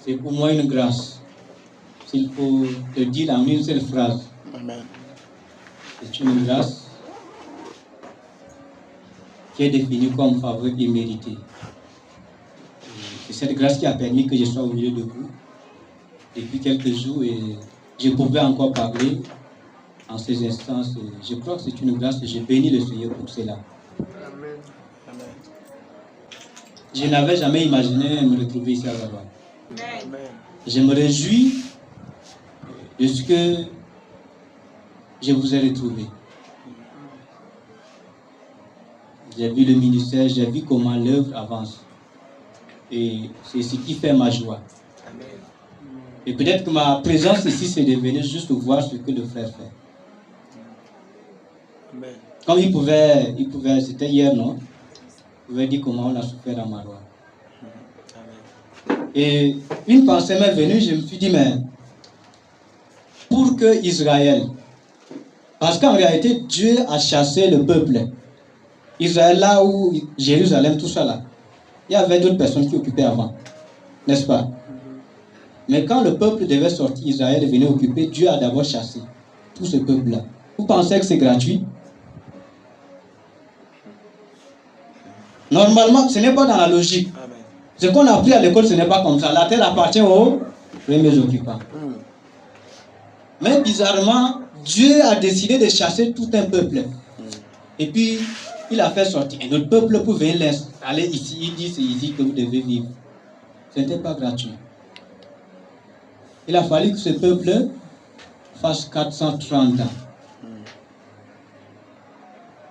c'est pour moi une grâce. S'il faut te dire en une seule phrase. Amen. C'est une grâce qui est définie comme faveur imméritée. C'est cette grâce qui a permis que je sois au milieu de vous depuis quelques jours et je pouvais encore parler en ces instances. Je crois que c'est une grâce et je bénis le Seigneur pour cela. Amen. Amen. Je n'avais jamais imaginé me retrouver ici à Garoua. Amen. Je me réjouis de ce que je vous ai retrouvé. J'ai vu le ministère, j'ai vu comment l'œuvre avance. Et c'est ce qui fait ma joie. Amen. Et peut-être que ma présence ici, c'est de venir juste voir ce que le frère fait. Amen. Comme il pouvait, c'était hier, non? Il pouvait dire comment on a souffert à Maroua. Et une pensée m'est venue, je me suis dit, mais pour que Israël, parce qu'en réalité, Dieu a chassé le peuple. Israël, là où Jérusalem, tout ça là, il y avait d'autres personnes qui occupaient avant, n'est-ce pas? Mais quand le peuple devait sortir, Israël venait occuper, Dieu a d'abord chassé tout ce peuple-là. Vous pensez que c'est gratuit? Normalement, ce n'est pas dans la logique. Amen. Ce qu'on a appris à l'école, ce n'est pas comme ça. La terre appartient aux premiers occupants. Mais bizarrement, Dieu a décidé de chasser tout un peuple. Et puis, il a fait sortir un autre peuple pour venir aller ici. Il dit, c'est ici que vous devez vivre. Ce n'était pas gratuit. Il a fallu que ce peuple fasse 430 ans.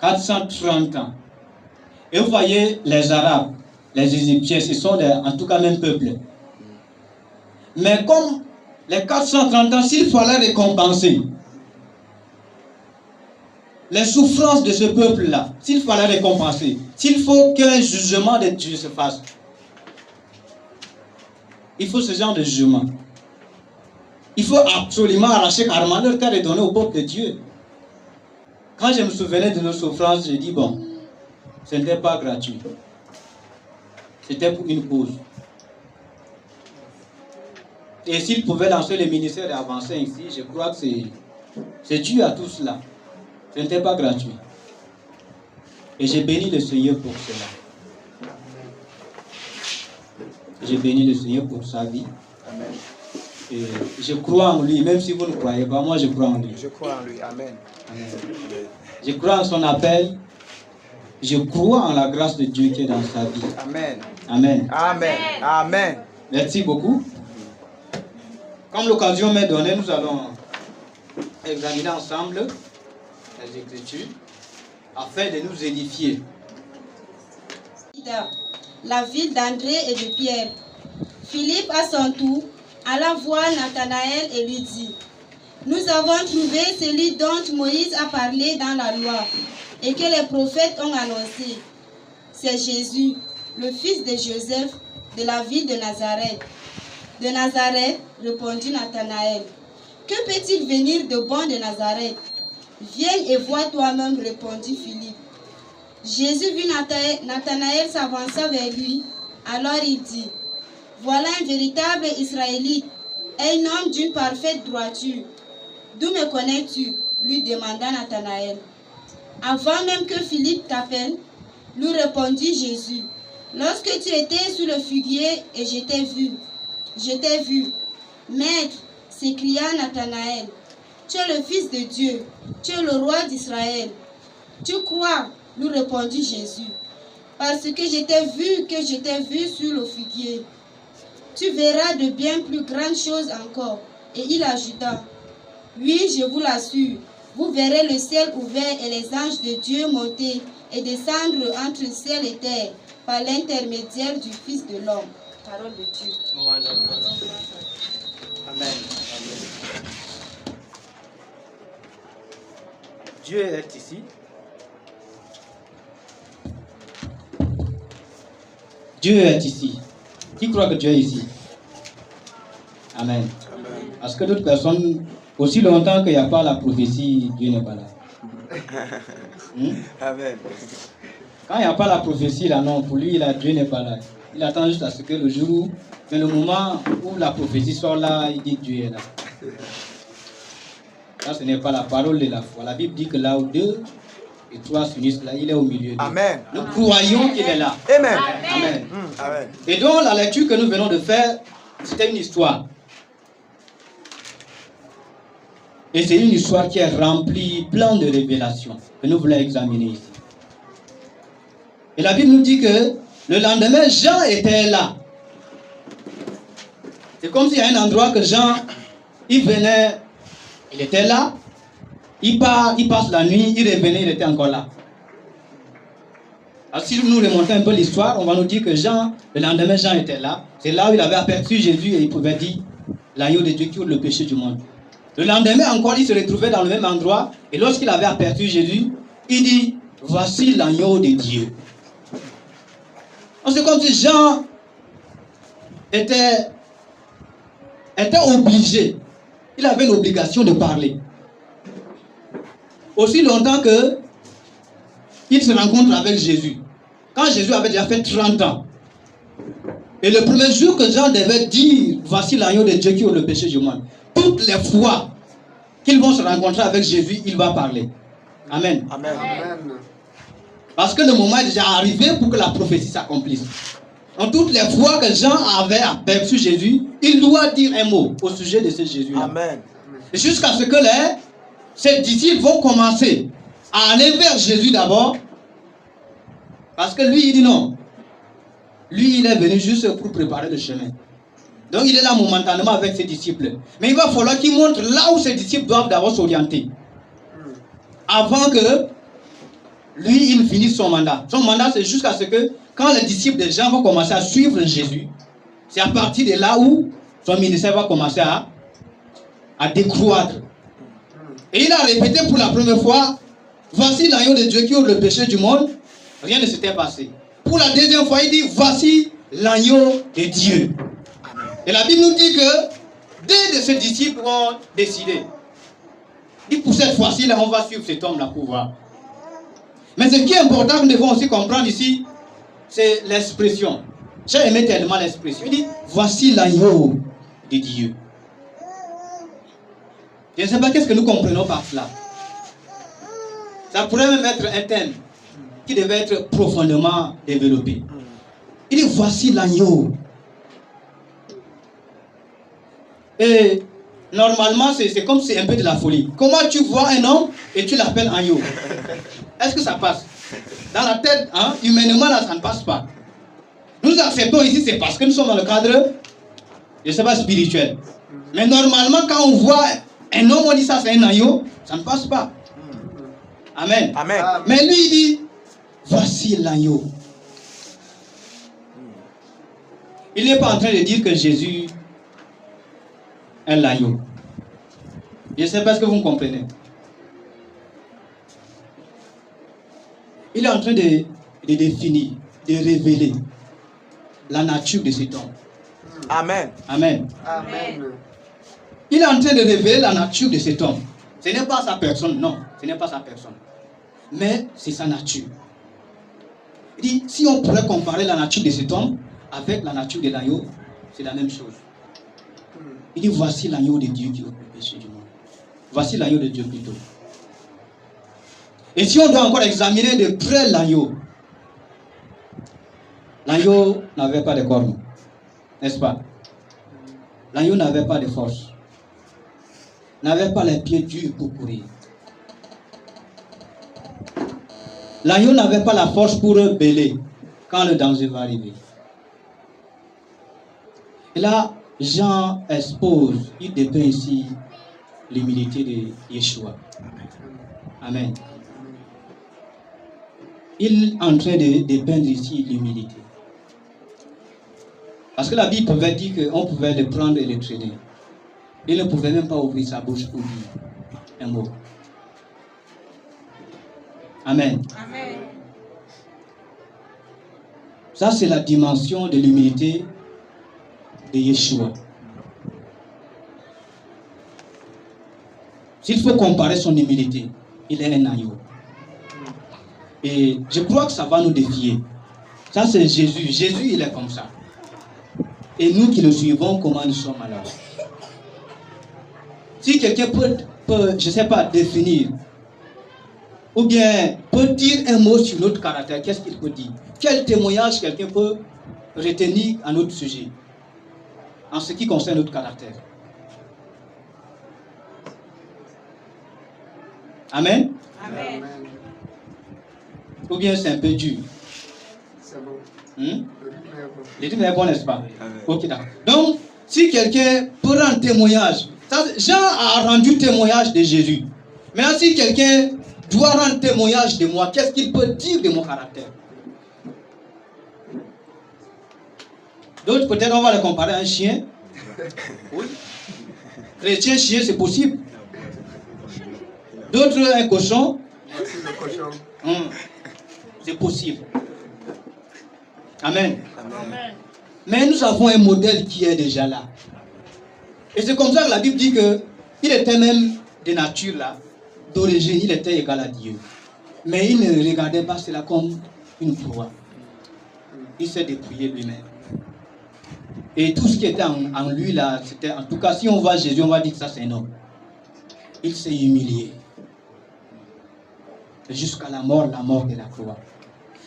430 ans. Et vous voyez, les Arabes, les Égyptiens, ce sont en tout cas même peuple. Mais comme les 430 ans, s'il fallait récompenser les souffrances de ce peuple-là, s'il fallait récompenser, s'il faut qu'un jugement de Dieu se fasse, il faut ce genre de jugement. Il faut absolument arracher carrément leur terre et donner au peuple de Dieu. Quand je me souvenais de nos souffrances, j'ai dit, bon, ce n'était pas gratuit. C'était pour une cause. Et s'il pouvait lancer le ministère et avancer ici, je crois que c'est dû à tout cela. Ce n'était pas gratuit. Et j'ai béni le Seigneur pour cela. J'ai béni le Seigneur pour sa vie. Amen. Et je crois en lui, même si vous ne croyez pas, moi je crois en lui. Je crois en lui. Amen. Amen. Je crois en son appel. Je crois en la grâce de Dieu qui est dans sa vie. Amen. Amen. Amen. Amen. Merci beaucoup. Comme l'occasion m'est donnée, nous allons examiner ensemble les Écritures afin de nous édifier. La ville d'André et de Pierre. Philippe, à son tour, alla voir Nathanaël et lui dit, « Nous avons trouvé celui dont Moïse a parlé dans la loi et que les prophètes ont annoncé. C'est Jésus, le fils de Joseph, de la ville de Nazareth. » De Nazareth, répondit Nathanaël. « Que peut-il venir de bon de Nazareth? Viens et vois toi-même, répondit Philippe. Jésus vit Nathanaël s'avança vers lui. Alors il dit, « Voilà un véritable Israélite, un homme d'une parfaite droiture. D'où me connais-tu? » lui demanda Nathanaël. « Avant même que Philippe t'appelle, lui répondit Jésus, « Lorsque tu étais sous le figuier et je t'ai vu. Maître, s'écria Nathanaël, tu es le Fils de Dieu, tu es le roi d'Israël. Tu crois, lui répondit Jésus, parce que je t'ai vu sur le figuier. Tu verras de bien plus grandes choses encore. Et il ajouta, oui, je vous l'assure, vous verrez le ciel ouvert et les anges de Dieu monter et descendre entre le ciel et terre par l'intermédiaire du Fils de l'homme. Parole de Dieu. Amen. Dieu est ici. Dieu est ici. Qui croit que Dieu est ici? Amen. Parce que d'autres personnes, aussi longtemps qu'il n'y a pas la prophétie, Dieu n'est pas là. Amen. Quand il n'y a pas la prophétie, là, non, pour lui, là, Dieu n'est pas là. Il attend juste à ce que le jour où, mais le moment où la prophétie sort là, il dit Dieu est là. Ça, ce n'est pas la parole de la foi. La Bible dit que là où 2 et 3 s'unissent, là, il est au milieu d'eux. Amen. Nous croyons qu'il est là. Amen. Amen. Amen. Et donc, la lecture que nous venons de faire, c'était une histoire. Et c'est une histoire qui est remplie, pleine de révélations, que nous voulons examiner ici. Et la Bible nous dit que le lendemain, Jean était là. C'est comme s'il y a un endroit que Jean, il venait, il était là, il passe la nuit, il revenait, il était encore là. Alors si nous remontons un peu l'histoire, on va nous dire que Jean, le lendemain, Jean était là. C'est là où il avait aperçu Jésus et il pouvait dire l'agneau de Dieu qui ôte le péché du monde. Le lendemain encore, il se retrouvait dans le même endroit et lorsqu'il avait aperçu Jésus, il dit voici l'agneau de Dieu. C'est comme si Jean était obligé. Il avait l'obligation de parler. Aussi longtemps que il se rencontre avec Jésus. Quand Jésus avait déjà fait 30 ans. Et le premier jour que Jean devait dire voici l'agneau de Dieu qui ôte le péché du monde. Toutes les fois qu'ils vont se rencontrer avec Jésus, il va parler. Amen. Amen. Amen. Parce que le moment est déjà arrivé pour que la prophétie s'accomplisse. Donc toutes les fois que Jean avait aperçu Jésus, il doit dire un mot au sujet de ce Jésus-là. Amen. Jusqu'à ce que ses disciples vont commencer à aller vers Jésus d'abord. Parce que lui, il dit non. Lui, il est venu juste pour préparer le chemin. Donc il est là momentanément avec ses disciples. Mais il va falloir qu'il montre là où ses disciples doivent d'abord s'orienter. Avant que lui, il finisse son mandat. Son mandat, c'est jusqu'à ce que, quand les disciples de Jean vont commencer à suivre Jésus, c'est à partir de là où son ministère va commencer à décroître. Et il a répété pour la première fois, voici l'agneau de Dieu qui ôte le péché du monde. Rien ne s'était passé. Pour la deuxième fois, il dit, voici l'agneau de Dieu. Et la Bible nous dit que deux de ses disciples ont décidé. Il dit, pour cette fois-ci, là, on va suivre cet homme-là pour voir. Mais ce qui est important, nous devons aussi comprendre ici, c'est l'expression. J'ai aimé tellement l'expression. Il dit, voici l'agneau de Dieu. Je ne sais pas qu'est-ce que nous comprenons par cela. Ça pourrait même être un thème qui devait être profondément développé. Il dit, voici l'agneau. Et normalement, c'est comme si c'est un peu de la folie. Comment tu vois un homme et tu l'appelles agneau? Est-ce que ça passe? Dans la tête, hein, humainement, là, ça ne passe pas. Nous acceptons ici, c'est parce que nous sommes dans le cadre, je ne sais pas, spirituel. Mais normalement, quand on voit un homme, on dit ça, c'est un agneau, ça ne passe pas. Amen. Amen. Mais lui, il dit, voici l'agneau. Il n'est pas en train de dire que Jésus est l'agneau. Je ne sais pas ce que vous me comprenez. Il est en train de définir, de révéler la nature de cet homme. Amen. Amen. Amen. Il est en train de révéler la nature de cet homme. Ce n'est pas sa personne, non. Ce n'est pas sa personne. Mais c'est sa nature. Il dit, si on pourrait comparer la nature de cet homme avec la nature de l'agneau, c'est la même chose. Il dit, voici l'agneau de Dieu qui ôte le péché du monde. Voici l'agneau de Dieu plutôt. Et si on doit encore examiner de près l'agneau, l'agneau n'avait pas de cornes, n'est-ce pas? L'agneau n'avait pas de force, n'avait pas les pieds durs pour courir. L'agneau n'avait pas la force pour bêler quand le danger va arriver. Et là, Jean expose, il dépeint ici l'humilité de Yeshua. Amen. Il est en train de dépeindre ici l'humilité. Parce que la Bible pouvait dire qu'on pouvait le prendre et le traîner. Il ne pouvait même pas ouvrir sa bouche pour dire un mot. Amen. Amen. Ça, c'est la dimension de l'humilité de Yeshua. S'il faut comparer son humilité, il est un agneau. Et je crois que ça va nous défier. Ça, c'est Jésus. Jésus, il est comme ça. Et nous qui le suivons, comment nous sommes alors? Si quelqu'un peut, je ne sais pas, définir, ou bien peut dire un mot sur notre caractère, qu'est-ce qu'il peut dire? Quel témoignage quelqu'un peut retenir à notre sujet, en ce qui concerne notre caractère? Amen? Amen. Ou bien c'est un peu dur? C'est bon. Hmm? Le rythme est bon. Le rythme est bon, n'est-ce pas? Amen. Ok, d'accord. Donc, si quelqu'un peut rendre témoignage, Jean a rendu témoignage de Jésus. Maintenant, si quelqu'un doit rendre témoignage de moi, qu'est-ce qu'il peut dire de mon caractère? D'autres, peut-être, on va le comparer à un chien. Oui. Chrétien, chien, c'est possible. D'autres, un cochon. Voici le cochon. C'est possible. Amen. Amen. Mais nous avons un modèle qui est déjà là. Et c'est comme ça que la Bible dit que il était même de nature là, d'origine, il était égal à Dieu. Mais il ne regardait pas cela comme une proie. Il s'est dépouillé lui-même. Et tout ce qui était en lui là, c'était, en tout cas, si on voit Jésus, on va dire que ça c'est un homme. Il s'est humilié. Jusqu'à la mort de la croix.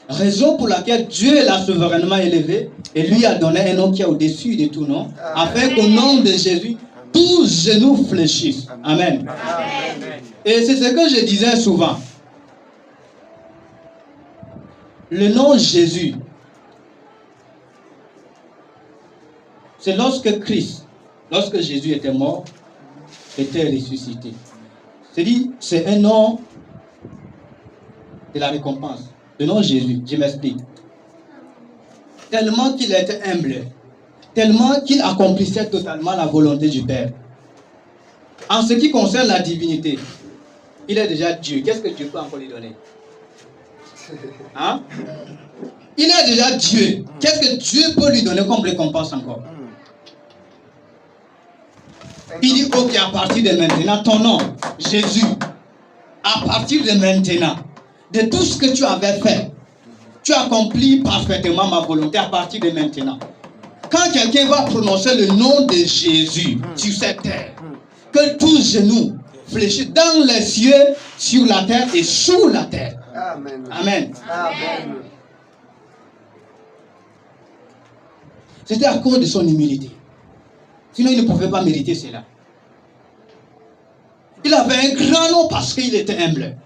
Raison pour laquelle Dieu l'a souverainement élevé et lui a donné un nom qui est au-dessus de tout nom, afin qu'au nom de Jésus, tous genoux fléchissent. Amen. Amen. Et c'est ce que je disais souvent. Le nom Jésus, c'est lorsque Jésus était mort, était ressuscité. C'est-à-dire, c'est un nom de la récompense. Le nom Jésus, je m'explique. Tellement qu'il était humble, tellement qu'il accomplissait totalement la volonté du Père. En ce qui concerne la divinité, il est déjà Dieu. Qu'est-ce que Dieu peut encore lui donner? Hein? Il est déjà Dieu. Qu'est-ce que Dieu peut lui donner comme récompense encore? Il dit, ok, à partir de maintenant, ton nom, Jésus, à partir de maintenant, de tout ce que tu avais fait, tu accomplis parfaitement ma volonté à partir de maintenant. Quand quelqu'un va prononcer le nom de Jésus sur cette terre, que tous genoux fléchissent dans les cieux, sur la terre et sous la terre. Amen. Amen. Amen. C'était à cause de son humilité. Sinon, il ne pouvait pas mériter cela. Il avait un grand nom parce qu'il était humble.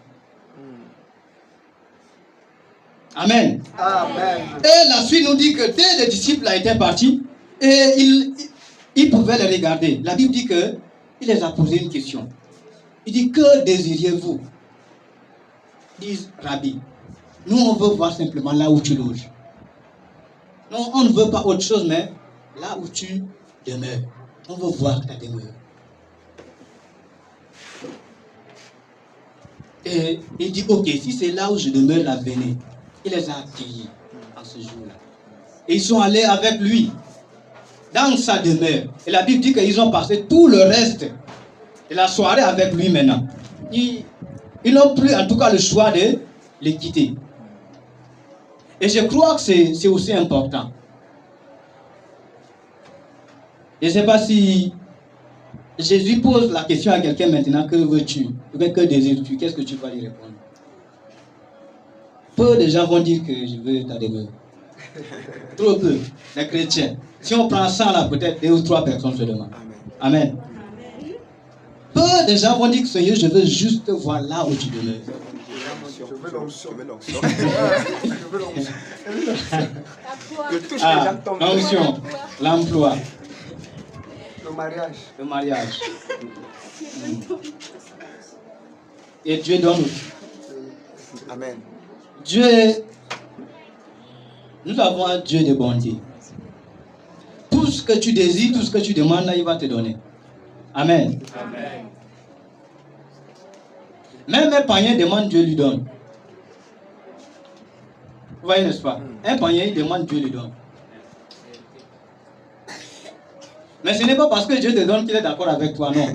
Amen. Amen. Et la suite nous dit que dès les disciples étaient partis, et ils pouvaient les regarder. La Bible dit que il les a posé une question. Il dit, que désiriez-vous? Ils disent, Rabbi, nous on veut voir simplement là où tu loges. Non, on ne veut pas autre chose, mais là où tu demeures. On veut voir ta demeure. Et il dit, ok, si c'est là où je demeure, là, venez. Il les a accueillis en ce jour-là. Et ils sont allés avec lui dans sa demeure. Et la Bible dit qu'ils ont passé tout le reste de la soirée avec lui maintenant. Ils n'ont plus en tout cas le choix de les quitter. Et je crois que c'est aussi important. Je ne sais pas si Jésus pose la question à quelqu'un maintenant, que veux-tu? Que désires-tu? Qu'est-ce que tu vas lui répondre? Peu de gens vont dire que je veux ta demeure. Trop peu, les chrétiens. Si on prend 100 là, peut-être 2 ou 3 personnes seulement. Amen. Peu de gens vont dire que Seigneur, je veux juste voir là où tu demeures. Je veux l'onction. Je veux l'onction. Que touche les gens tombent. L'onction, l'emploi, Le mariage. le mariage. Et Dieu donne aussi. Amen. Dieu, nous avons un Dieu de bonté. Tout ce que tu désires, tout ce que tu demandes, il va te donner. Amen. Amen. Même un païen demande, Dieu lui donne. Vous voyez, n'est-ce pas? Un païen, il demande, Dieu lui donne. Mais ce n'est pas parce que Dieu te donne qu'il est d'accord avec toi, non.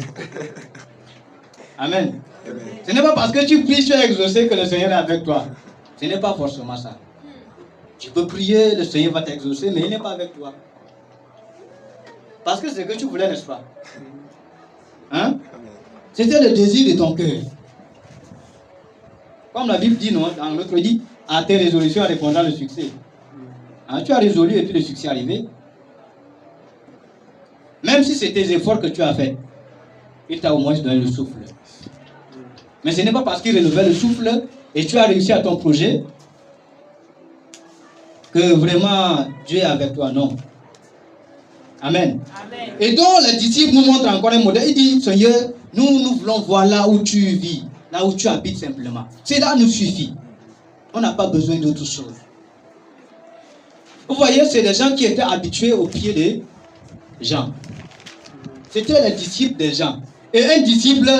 Amen. Ce n'est pas parce que tu pries, tu es exaucé que le Seigneur est avec toi. Ce n'est pas forcément ça. Tu peux prier, le Seigneur va t'exaucer, mais il n'est pas avec toi. Parce que c'est ce que tu voulais, n'est-ce pas? Hein? C'était le désir de ton cœur. Comme la Bible dit, non, dans l'autre dit, à tes résolutions répondra le succès. Hein, tu as résolu et puis le succès est arrivé. Même si c'est tes efforts que tu as fait, il t'a au moins donné le souffle. Mais ce n'est pas parce qu'il renouvelait le souffle et tu as réussi à ton projet que vraiment Dieu est avec toi, non. Amen. Amen. Et donc les disciples nous montrent encore un modèle. Il dit, Seigneur, nous voulons voir là où tu vis, là où tu habites simplement. Cela nous suffit. On n'a pas besoin d'autre chose. Vous voyez, c'est des gens qui étaient habitués au pied des gens. C'était les disciples des gens. Et un disciple,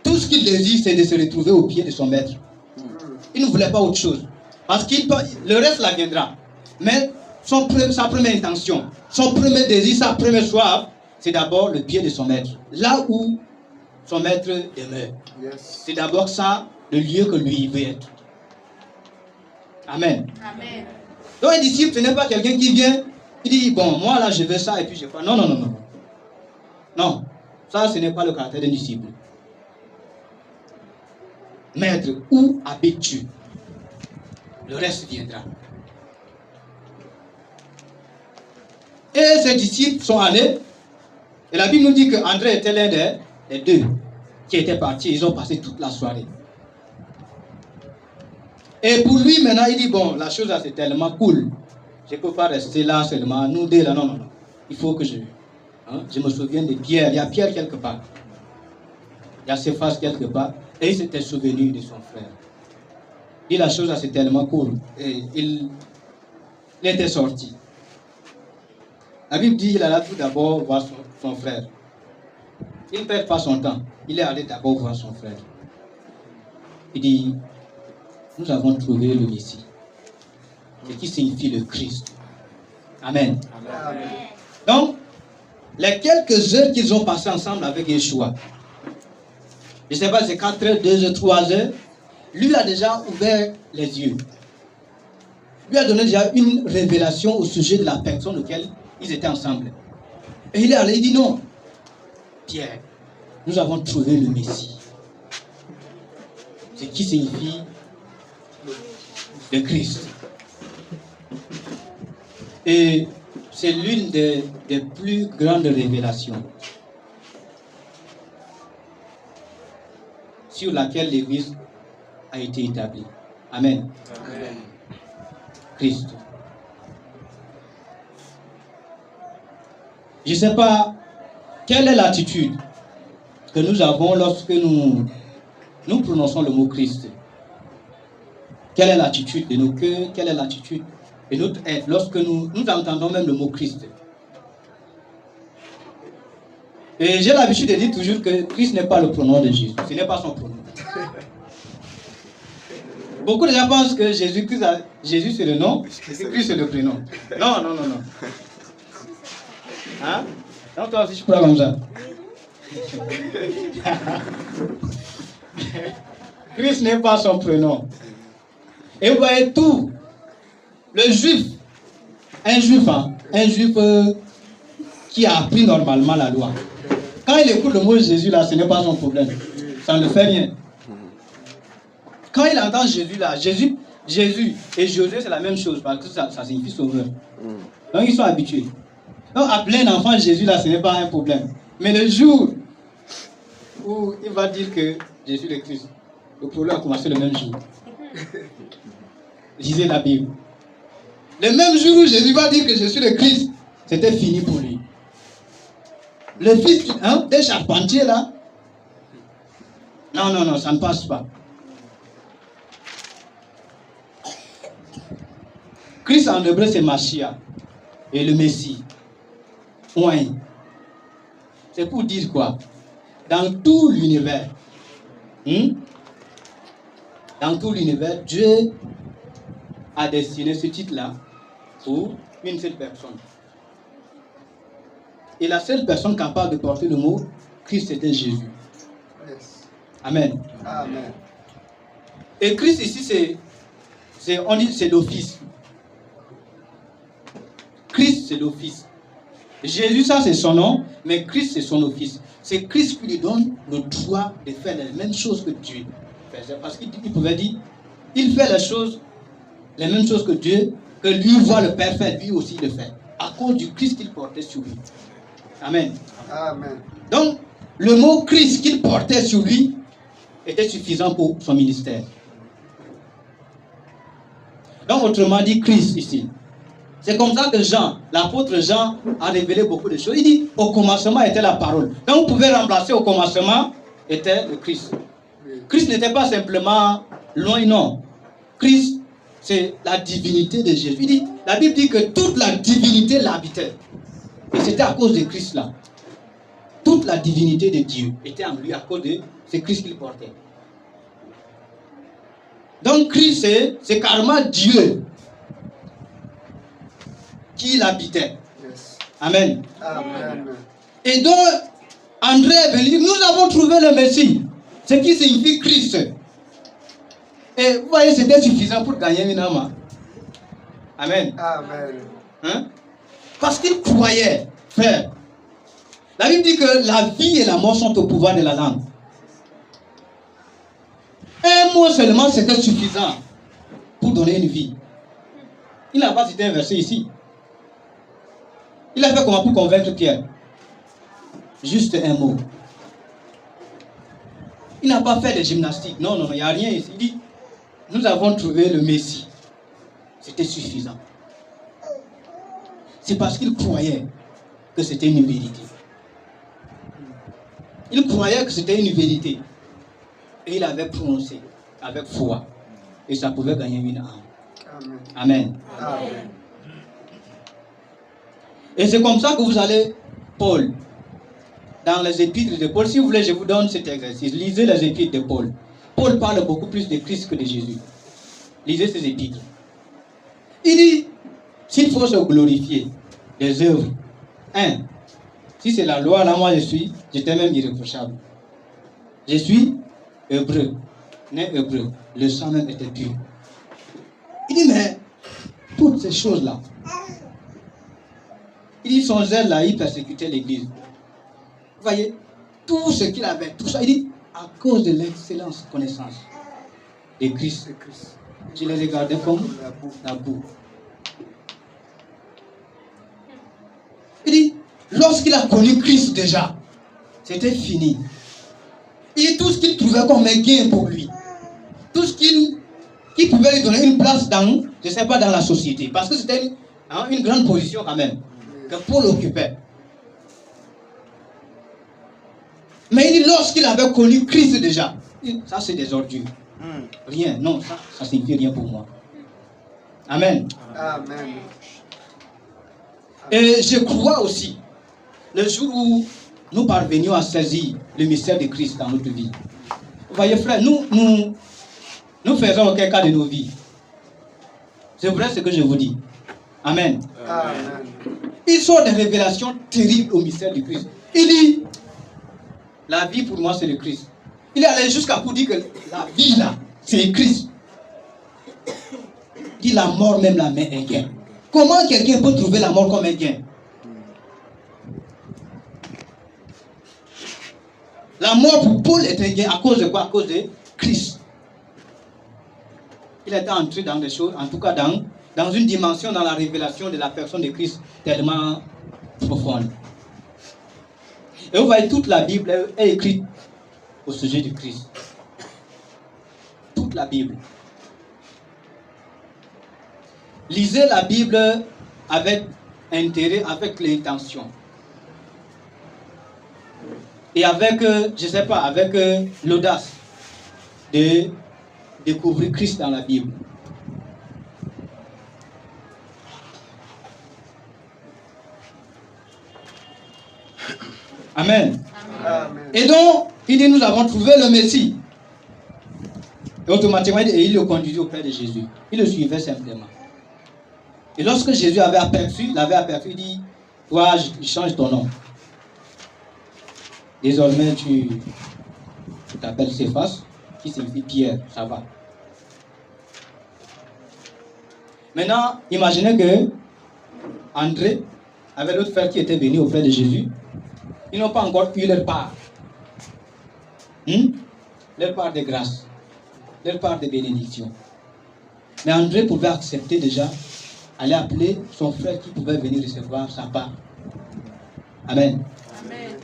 tout ce qu'il désire, c'est de se retrouver au pied de son maître. Il ne voulait pas autre chose. Parce que le reste là viendra. Mais sa première intention, son premier désir, sa première soif, c'est d'abord le pied de son maître. Là où son maître demeure. Yes. C'est d'abord ça, le lieu que lui veut être. Amen. Amen. Donc un disciple, ce n'est pas quelqu'un qui vient, il dit, bon, moi là je veux ça et puis je fais. Non, non, non, non. Non, ça ce n'est pas le caractère d'un disciple. Maître, où habites-tu? Le reste viendra. Et ces disciples sont allés. Et la Bible nous dit qu'André était l'un des deux qui étaient partis. Ils ont passé toute la soirée. Et pour lui, maintenant, il dit, bon, la chose là, c'est tellement cool. Je ne peux pas rester là seulement. Nous deux, là, non, non, non. Il faut que je me souvienne de Pierre. Il y a Pierre quelque part. Il y a Céphas quelque part. Et il s'était souvenu de son frère. Il dit, la chose là, c'est tellement cool. Et il était sorti. La Bible dit qu'il allait tout d'abord voir son frère. Il ne perd pas son temps. Il est allé d'abord voir son frère. Il dit, nous avons trouvé le Messie. Ce qui signifie le Christ. Amen. Amen. Donc, les quelques heures qu'ils ont passées ensemble avec Yeshua, je ne sais pas, c'est 4 heures, 2 heures, 3 heures, lui a déjà ouvert les yeux. Lui a donné déjà une révélation au sujet de la personne auquel ils étaient ensemble. Et il est allé, il dit non. Pierre, nous avons trouvé le Messie. Ce qui signifie le Christ. Et c'est l'une des plus grandes révélations sur laquelle l'Église a été établie. Amen. Amen. Christ. Je ne sais pas quelle est l'attitude que nous avons lorsque nous prononçons le mot Christ. Quelle est l'attitude de nos cœurs, quelle est l'attitude de notre être lorsque nous entendons même le mot Christ. Et j'ai l'habitude de dire toujours que Christ n'est pas le pronom de Jésus, ce n'est pas son pronom. Beaucoup de gens pensent que Jésus c'est le nom, Jésus-Christ c'est le prénom. Non, non, non, non. Hein? Non, toi aussi je crois comme ça. Christ n'est pas son prénom. Et vous voyez tout. Le juif, un juif qui a appris normalement la loi. Quand il écoute le mot Jésus là, ce n'est pas son problème. Ça ne fait rien. Quand il entend Jésus là, Jésus et Josué c'est la même chose parce que ça signifie sauveur. Donc ils sont habitués. Donc appeler un enfant Jésus là, ce n'est pas un problème. Mais le jour où il va dire que Jésus est Christ, le problème a commencé le même jour. Lisez la Bible. Le même jour où Jésus va dire que je suis le Christ, c'était fini pour lui. Le fils des charpentiers là, non, non, non, ça ne passe pas. Christ en hébreu c'est Mashiach et le Messie. Point. C'est pour dire quoi? Dans tout l'univers, Dieu a destiné ce titre-là pour une seule personne. Et la seule personne capable de porter le mot Christ, c'était Jésus. Yes. Amen. Amen. Et Christ ici, on dit c'est l'office. c'est l'office. Jésus, ça c'est son nom, mais Christ c'est son office. C'est Christ qui lui donne le droit de faire les mêmes choses que Dieu faisait. Parce qu'il pouvait dire, il fait les choses, les mêmes choses que Dieu, que lui voit le Père faire, lui aussi le fait. À cause du Christ qu'il portait sur lui. Amen. Amen. Donc, le mot Christ qu'il portait sur lui était suffisant pour son ministère. Donc, autrement dit, Christ ici. C'est comme ça que Jean, l'apôtre Jean, a révélé beaucoup de choses. Il dit, au commencement était la parole. Donc, vous pouvez remplacer au commencement était le Christ. Christ n'était pas simplement loin, non. Christ, c'est la divinité de Jésus. Il dit, la Bible dit que toute la divinité l'habitait. Et c'était à cause de Christ là. Toute la divinité de Dieu était en lui à cause de ce Christ qu'il portait. Donc Christ, c'est carrément Dieu qui l'habitait. Yes. Amen. Amen. Et donc, André est venu, nous avons trouvé le Messie, ce qui signifie Christ. Et vous voyez, c'était suffisant pour gagner une âme. Amen. Amen. Hein? Parce qu'il croyait, frère. La Bible dit que la vie et la mort sont au pouvoir de la langue. Un mot seulement, c'était suffisant pour donner une vie. Il n'a pas cité un verset ici. Il a fait comment pour convaincre Pierre? Juste un mot. Il n'a pas fait de gymnastique. Non, non, il n'y a rien ici. Il dit, nous avons trouvé le Messie. C'était suffisant. C'est parce qu'il croyait que c'était une vérité. Il croyait que c'était une vérité. Et il avait prononcé avec foi. Et ça pouvait gagner une âme. Amen. Amen. Amen. Et c'est comme ça que vous allez, Paul, dans les épîtres de Paul. Si vous voulez, je vous donne cet exercice. Lisez les épîtres de Paul. Paul parle beaucoup plus de Christ que de Jésus. Lisez ces épîtres. Il dit, s'il faut se glorifier des œuvres, si c'est la loi, là, moi j'étais même irréprochable. Je suis hébreu, né hébreu. Le sang même était pur. Il dit, mais toutes ces choses-là, il dit, son zèle là, il persécutait l'église. Vous voyez, tout ce qu'il avait, tout ça, il dit, à cause de l'excellence connaissance de Christ, je les regardais comme la boue. Il dit, lorsqu'il a connu Christ déjà, c'était fini. Et tout ce qu'il trouvait comme un gain pour lui, tout ce qui pouvait lui donner une place dans, je ne sais pas, dans la société, parce que c'était une grande position quand même, que Paul occupait. Mais il dit, lorsqu'il avait connu Christ déjà, ça c'est des ordures. Rien, non, ça signifie rien pour moi. Amen. Amen. Et je crois aussi, le jour où nous parvenions à saisir le mystère de Christ dans notre vie. Vous voyez frère, nous faisons aucun cas de nos vies. C'est vrai ce que je vous dis. Amen. Amen. Il sort des révélations terribles au mystère du Christ. Il dit, la vie pour moi c'est le Christ. Il est allé jusqu'à pour dire que la vie là, c'est le Christ. Il dit la mort même la main est gain. Comment quelqu'un peut trouver la mort comme un gain? La mort pour Paul est un gain à cause de quoi? À cause de Christ. Il était entré dans des choses, en tout cas dans une dimension, dans la révélation de la personne de Christ tellement profonde. Et vous voyez, toute la Bible est écrite au sujet du Christ. Toute la Bible. Lisez la Bible avec intérêt, avec l'intention. Et avec, je ne sais pas, avec l'audace de découvrir Christ dans la Bible. Amen. Amen. Et donc, il dit, nous avons trouvé le Messie. Et automatiquement, il le conduisait auprès de Jésus. Il le suivait simplement. Et lorsque Jésus l'avait aperçu, il dit, toi, je change ton nom. Désormais, tu t'appelles Céphas, qui signifie Pierre, ça va. Maintenant, imaginez que André avec l'autre frère qui était venu auprès de Jésus, ils n'ont pas encore eu leur part. Leur part de grâce, leur part de bénédiction. Mais André pouvait accepter déjà, aller appeler son frère qui pouvait venir recevoir sa part. Amen. Amen.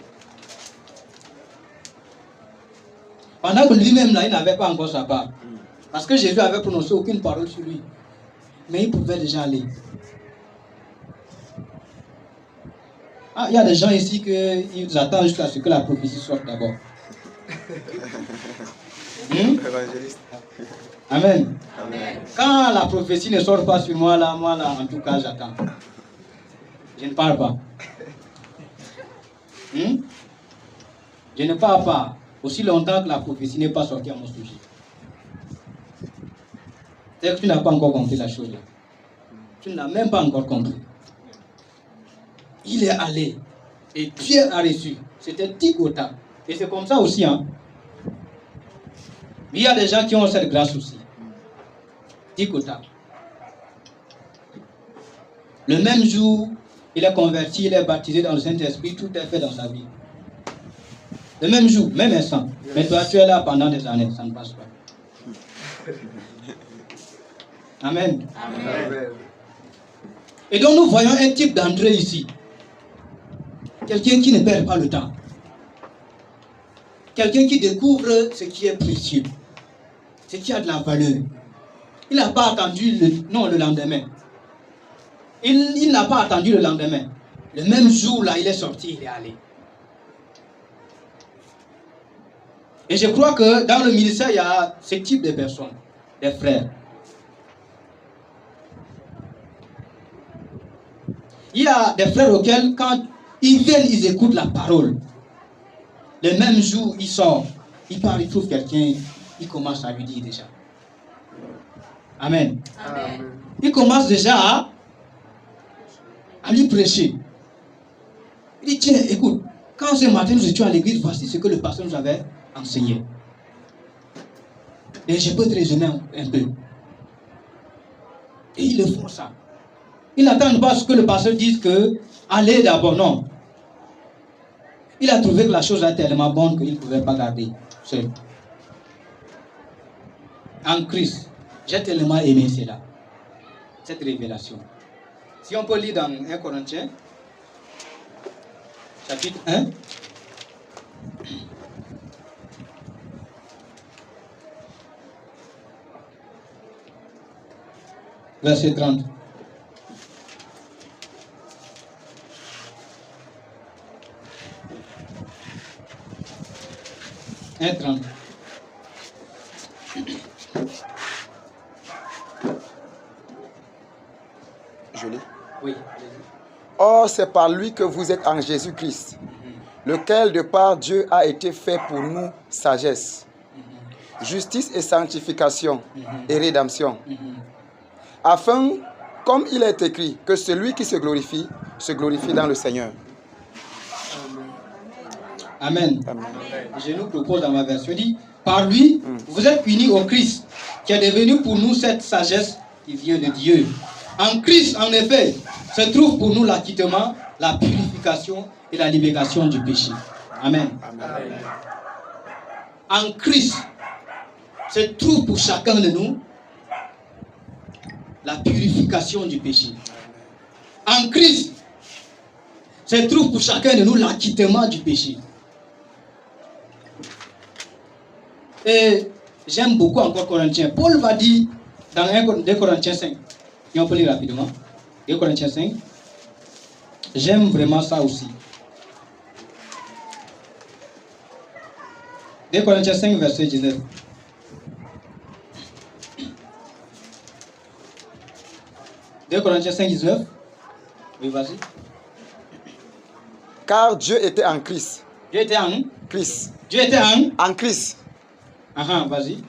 Pendant que lui-même, là, il n'avait pas encore sa part. Parce que Jésus avait prononcé aucune parole sur lui. Mais il pouvait déjà aller. Ah, il y a des gens ici qui attendent jusqu'à ce que la prophétie sorte d'abord. Évangéliste. Amen. Amen. Quand la prophétie ne sort pas sur moi, là, en tout cas, j'attends. Je ne parle pas. Je ne parle pas aussi longtemps que la prophétie n'est pas sortie à mon sujet. C'est que tu n'as pas encore compris la chose là. Tu n'as même pas encore compris. Il est allé et Pierre a reçu. C'était Tigota. Et c'est comme ça aussi. Hein. Mais il y a des gens qui ont cette grâce aussi. Tigota. Le même jour, il est converti, il est baptisé dans le Saint-Esprit, tout est fait dans sa vie. Le même jour, même instant. Mais toi, tu es là pendant des années, ça ne passe pas. Amen. Amen. Et donc nous voyons un type d'André ici. Quelqu'un qui ne perd pas le temps. Quelqu'un qui découvre ce qui est précieux. Ce qui a de la valeur. Il n'a pas attendu le lendemain. Il n'a pas attendu le lendemain. Le même jour là, il est sorti, il est allé. Et je crois que dans le ministère, il y a ce type de personnes, des frères. Il y a des frères auxquels, quand ils viennent, ils écoutent la parole. Le même jour, il sort, il part, il trouve quelqu'un, il commence à lui dire déjà. Amen. Amen. Il commence déjà à lui prêcher. Il dit, tiens, écoute, quand ce matin nous étions à l'église, voici ce que le pasteur nous avait enseigné. Et je peux te raisonner un peu. Et ils le font ça. Ils n'attendent pas ce que le pasteur dise que allez d'abord, non. Il a trouvé que la chose est tellement bonne qu'il ne pouvait pas garder seul. En Christ, j'ai tellement aimé cela, cette révélation. Si on peut lire dans 1 Corinthiens, chapitre 1. Verset 30. Je lis. Oui. Or, c'est par lui que vous êtes en Jésus-Christ, lequel de par Dieu a été fait pour nous sagesse, justice et sanctification et rédemption, afin, comme il est écrit, que celui qui se glorifie dans le Seigneur. Amen. Amen. Je nous propose dans ma version, dit, par lui, vous êtes unis au Christ, qui est devenu pour nous cette sagesse qui vient de Dieu. En Christ, en effet, se trouve pour nous l'acquittement, la purification et la libération du péché. Amen. Amen. En Christ, se trouve pour chacun de nous la purification du péché. En Christ, se trouve pour chacun de nous l'acquittement du péché. Et j'aime beaucoup encore Corinthiens. Paul va dire dans 2 Corinthiens 5, et on peut lire rapidement, 2 Corinthiens 5, j'aime vraiment ça aussi. 2 Corinthiens 5, verset 19. Corinthiens 5, 19. Oui, vas-y. Car Dieu était en Christ. Dieu était en Christ. Dieu était en Christ. Vas-y.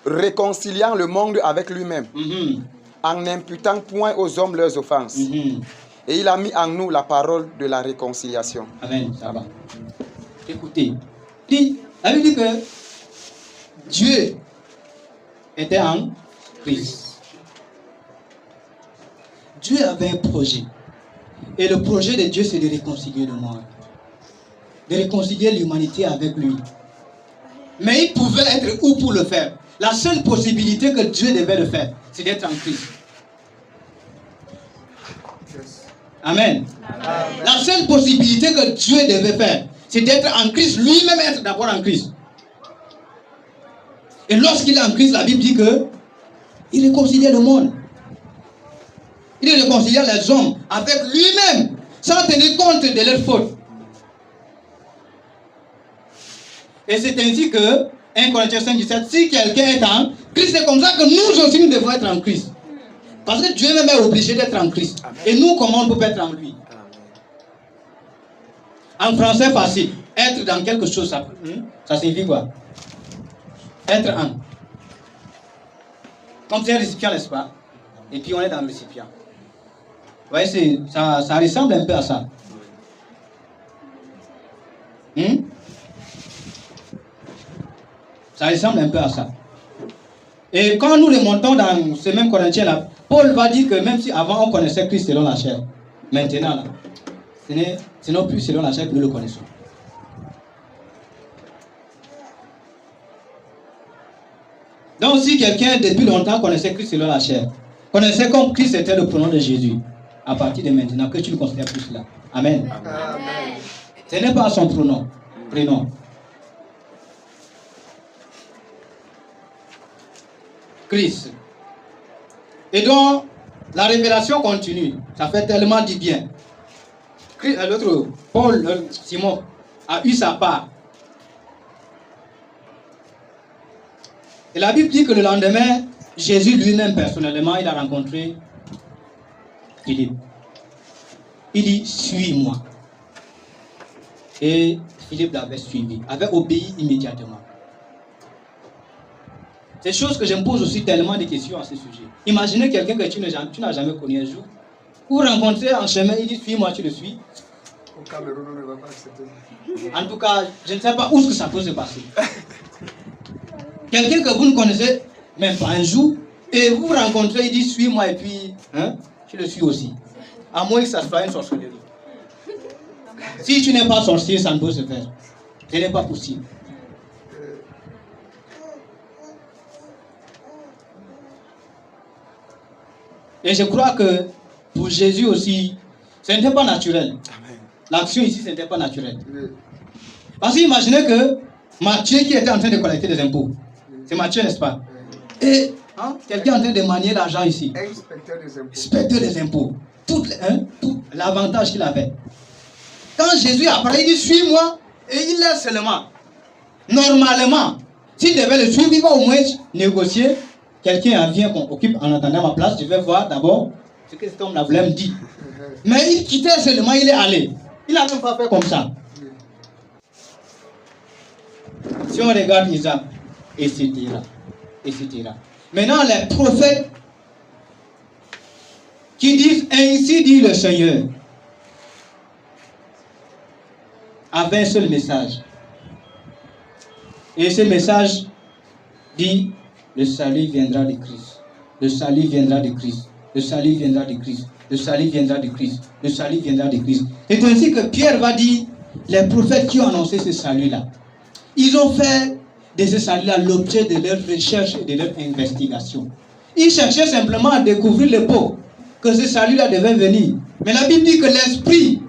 Réconciliant le monde avec lui-même. En n'imputant point aux hommes leurs offenses. Et il a mis en nous la parole de la réconciliation. Amen, ça va. Écoutez, la Bible dit que Dieu était en Christ. Dieu avait un projet. Et le projet de Dieu, c'est de réconcilier le monde. De réconcilier l'humanité avec lui. Mais il pouvait être où pour le faire? La seule possibilité que Dieu devait le faire, c'est d'être en Christ. Amen. Amen. La seule possibilité que Dieu devait faire, c'est d'être en Christ, lui-même être d'abord en Christ. Et lorsqu'il est en Christ, la Bible dit que il réconciliait le monde. Il réconciliait les hommes avec lui-même, sans tenir compte de leurs fautes. Et c'est ainsi que 1 Corinthiens 5, 17, si quelqu'un est en Christ, c'est comme ça que nous aussi nous devons être en Christ. Parce que Dieu même est obligé d'être en Christ. Amen. Et nous, comment on peut être en lui? En français facile, être dans quelque chose, ça signifie quoi? Être en. Comme c'est un récipient, n'est-ce pas? Et puis on est dans le récipient. Vous voyez, ça ressemble un peu à ça. Ça ressemble un peu à ça. Et quand nous remontons dans ce même Corinthiens-là, Paul va dire que même si avant on connaissait Christ selon la chair, maintenant, là, ce n'est plus selon la chair que nous le connaissons. Donc si quelqu'un depuis longtemps connaissait Christ selon la chair, connaissait comme Christ était le pronom de Jésus, à partir de maintenant, que tu ne considères plus cela. Amen. Amen. Ce n'est pas son prénom. Christ. Et donc, la révélation continue. Ça fait tellement du bien. L'autre, Paul, Simon, a eu sa part. Et la Bible dit que le lendemain, Jésus lui-même personnellement, il a rencontré Philippe. Il dit, suis-moi. Et Philippe l'avait suivi, avait obéi immédiatement. C'est une chose que je me pose aussi tellement de questions à ce sujet. Imaginez quelqu'un que tu n'as jamais connu un jour. Vous rencontrez en chemin, il dit, suis-moi, tu le suis. Au Cameroun, on ne va pas accepter. En tout cas, je ne sais pas où ce que ça peut se passer. Quelqu'un que vous ne connaissez même pas un jour, et vous rencontrez, il dit, suis-moi, et puis, tu le suis aussi. À moins que ça soit une sorcellerie. Si tu n'es pas sorcier, ça ne peut se faire. Ce n'est pas possible. Et je crois que pour Jésus aussi, ce n'était pas naturel. L'action ici, ce n'était pas naturel. Parce qu'imaginez que Matthieu qui était en train de collecter des impôts, c'est Matthieu, n'est-ce pas? Et quelqu'un est en train de manier l'argent ici. Inspecteur des impôts. Inspecteur des impôts. Tout l'avantage qu'il avait. Quand Jésus apparaît, il dit, suis-moi, et il laisse seulement. Normalement, s'il devait le suivre, il va au moins négocier. Quelqu'un vient qu'on occupe en attendant ma place, je vais voir d'abord ce que cet homme là voulait me dire. Mais il quittait seulement, il est allé. Il n'a même pas fait comme ça. Si on regarde Isaac, etc. Maintenant, les prophètes qui disent, ainsi dit le Seigneur, avaient un seul message. Et ce message dit, le salut viendra de Christ. Le salut viendra de Christ. Le salut viendra de Christ. Le salut viendra de Christ. Le salut viendra de Christ. C'est ainsi que Pierre va dire, les prophètes qui ont annoncé ce salut-là, ils ont fait de ce salut-là l'objet de leur recherche et de leur investigation. Ils cherchaient simplement à découvrir le pot, que ce salut-là devait venir. Mais la Bible dit que l'Esprit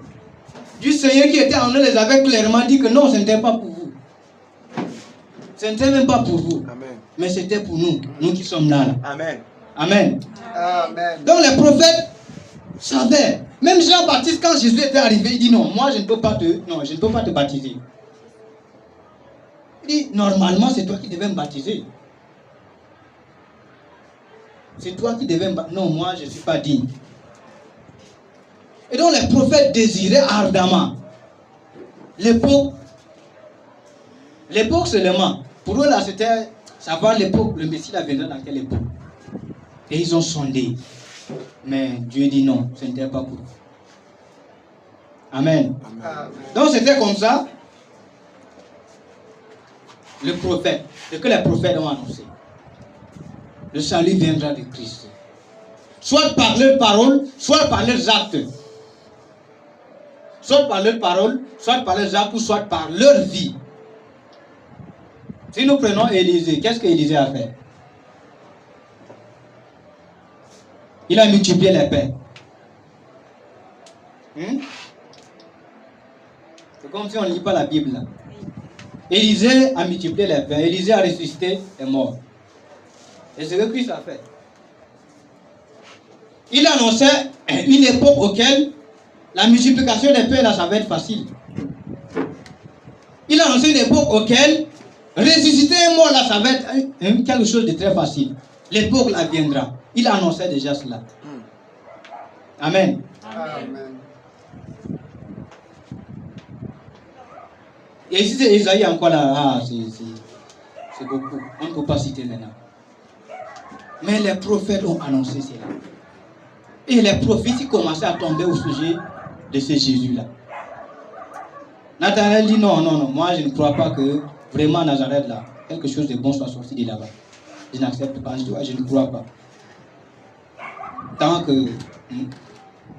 du Seigneur qui était en eux les avait clairement dit que non, ce n'était pas pour vous. Ce n'était même pas pour vous. Amen. Mais c'était pour nous, nous qui sommes là. Amen. Amen. Amen. Donc les prophètes savaient. Même Jean-Baptiste, quand Jésus était arrivé, il dit non, moi je ne peux pas te baptiser. Il dit, normalement c'est toi qui devais me baptiser. C'est toi qui devais me baptiser. Non, moi je ne suis pas digne. Et donc les prophètes désiraient ardemment l'époque seulement. Pour eux là c'était savoir l'époque, le Messie là viendra dans quelle époque. Et ils ont sondé. Mais Dieu dit non, ce n'était pas pour vous. Amen. Amen. Donc c'était comme ça. Le prophète, ce que les prophètes ont annoncé. Le salut viendra de Christ. Soit par leurs paroles, soit par leurs actes. soit par leur parole, soit par leurs actes, ou soit par leur vie. Si nous prenons Élisée, qu'est-ce qu'Élisée a fait? Il a multiplié les pains. C'est comme si on ne lit pas la Bible. Là. Élisée a multiplié les pains. Élisée a ressuscité les morts. Et c'est ce que Christ a fait. Il annonçait une époque auquel la multiplication des pains, là, ça va être facile. Il annonçait une époque auquel ressusciter un mort, là, ça va être quelque chose de très facile. L'époque, là, viendra. Il annonçait déjà cela. Amen. Amen. Et ici, c'est Isaïe encore là. Ah, c'est beaucoup. On ne peut pas citer maintenant. Mais les prophètes ont annoncé cela. Et les prophéties commençaient à tomber au sujet de ce Jésus-là. Nathanaël dit non, moi je ne crois pas que vraiment Nazareth là, quelque chose de bon soit sorti de là-bas. Je n'accepte pas, je ne crois pas. Tant que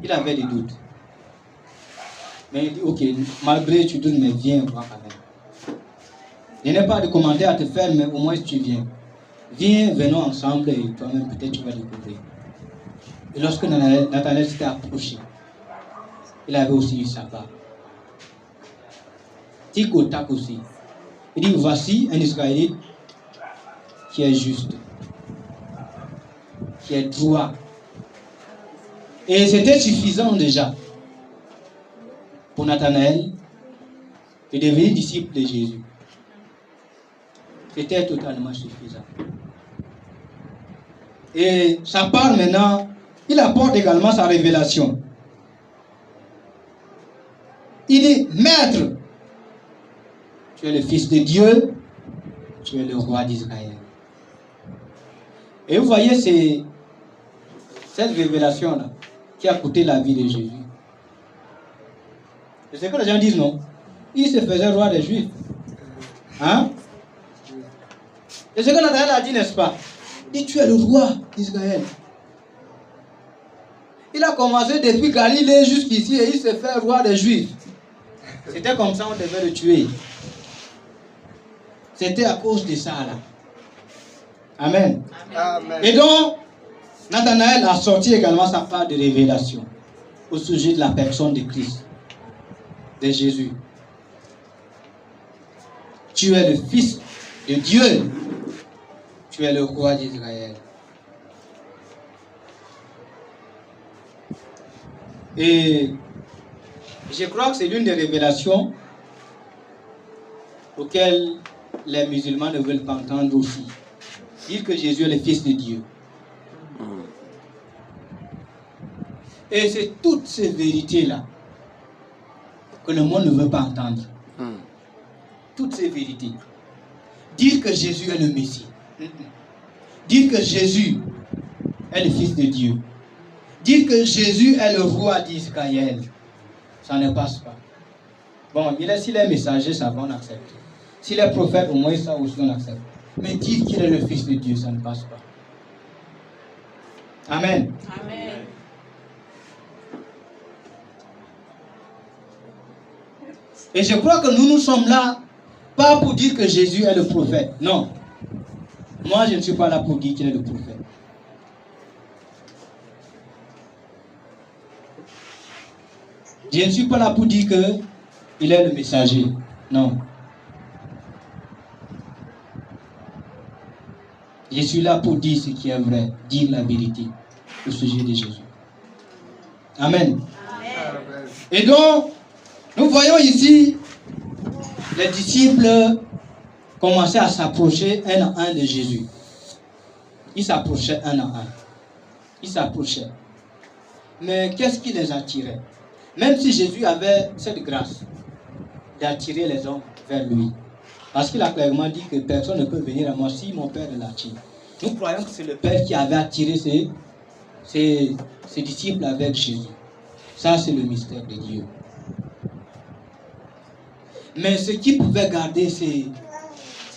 il avait des doutes. Mais il dit ok, malgré tu doutes, mais viens voir quand même. Je n'ai pas de commentaire à te faire, mais au moins tu viens. Viens, venons ensemble et toi-même peut-être tu vas découvrir. Et lorsque Nathanaël s'était approché, il avait aussi eu sa part. Tic au tac aussi. Il dit, voici un Israélite qui est juste, qui est droit. Et c'était suffisant déjà pour Nathanaël de devenir disciple de Jésus. C'était totalement suffisant. Et sa part maintenant, il apporte également sa révélation. Il dit, Maître, tu es le Fils de Dieu, tu es le roi d'Israël. Et vous voyez, c'est cette révélation-là qui a coûté la vie de Jésus. C'est ce que les gens disent, non? Il se faisait roi des Juifs. Hein? C'est ce que Nathanaël a dit, n'est-ce pas? Il dit, tu es le roi d'Israël. Il a commencé depuis Galilée jusqu'ici et il se fait roi des Juifs. C'était comme ça, on devait le tuer. C'était à cause de ça là. Amen. Amen. Et donc, Nathanaël a sorti également sa part de révélation au sujet de la personne de Christ, de Jésus. Tu es le Fils de Dieu. Tu es le roi d'Israël. Et je crois que c'est l'une des révélations auxquelles les musulmans ne veulent pas entendre aussi. Dire que Jésus est le Fils de Dieu. Et c'est toutes ces vérités-là que le monde ne veut pas entendre. Toutes ces vérités. Dire que Jésus est le Messie. Dire que Jésus est le Fils de Dieu. Dire que Jésus est le roi d'Israël. Ça ne passe pas. Bon, s'il est messager, ça va, on accepte. S'il est prophète, au moins ça aussi on accepte. Mais dire qu'il est le Fils de Dieu, ça ne passe pas. Amen. Amen. Et je crois que nous sommes là, pas pour dire que Jésus est le prophète. Non. Moi, je ne suis pas là pour dire qu'il est le prophète. Je ne suis pas là pour dire qu'il est le messager. Non. Je suis là pour dire ce qui est vrai, dire la vérité au sujet de Jésus. Amen. Amen. Et donc, nous voyons ici les disciples commençaient à s'approcher un à un de Jésus. Ils s'approchaient un à un. Ils s'approchaient. Mais qu'est-ce qui les attirait? Même si Jésus avait cette grâce d'attirer les hommes vers lui. Parce qu'il a clairement dit que personne ne peut venir à moi si mon Père ne l'attire. Nous croyons que c'est le Père qui avait attiré ses disciples avec Jésus. Ça, c'est le mystère de Dieu. Mais ce qui pouvait garder ses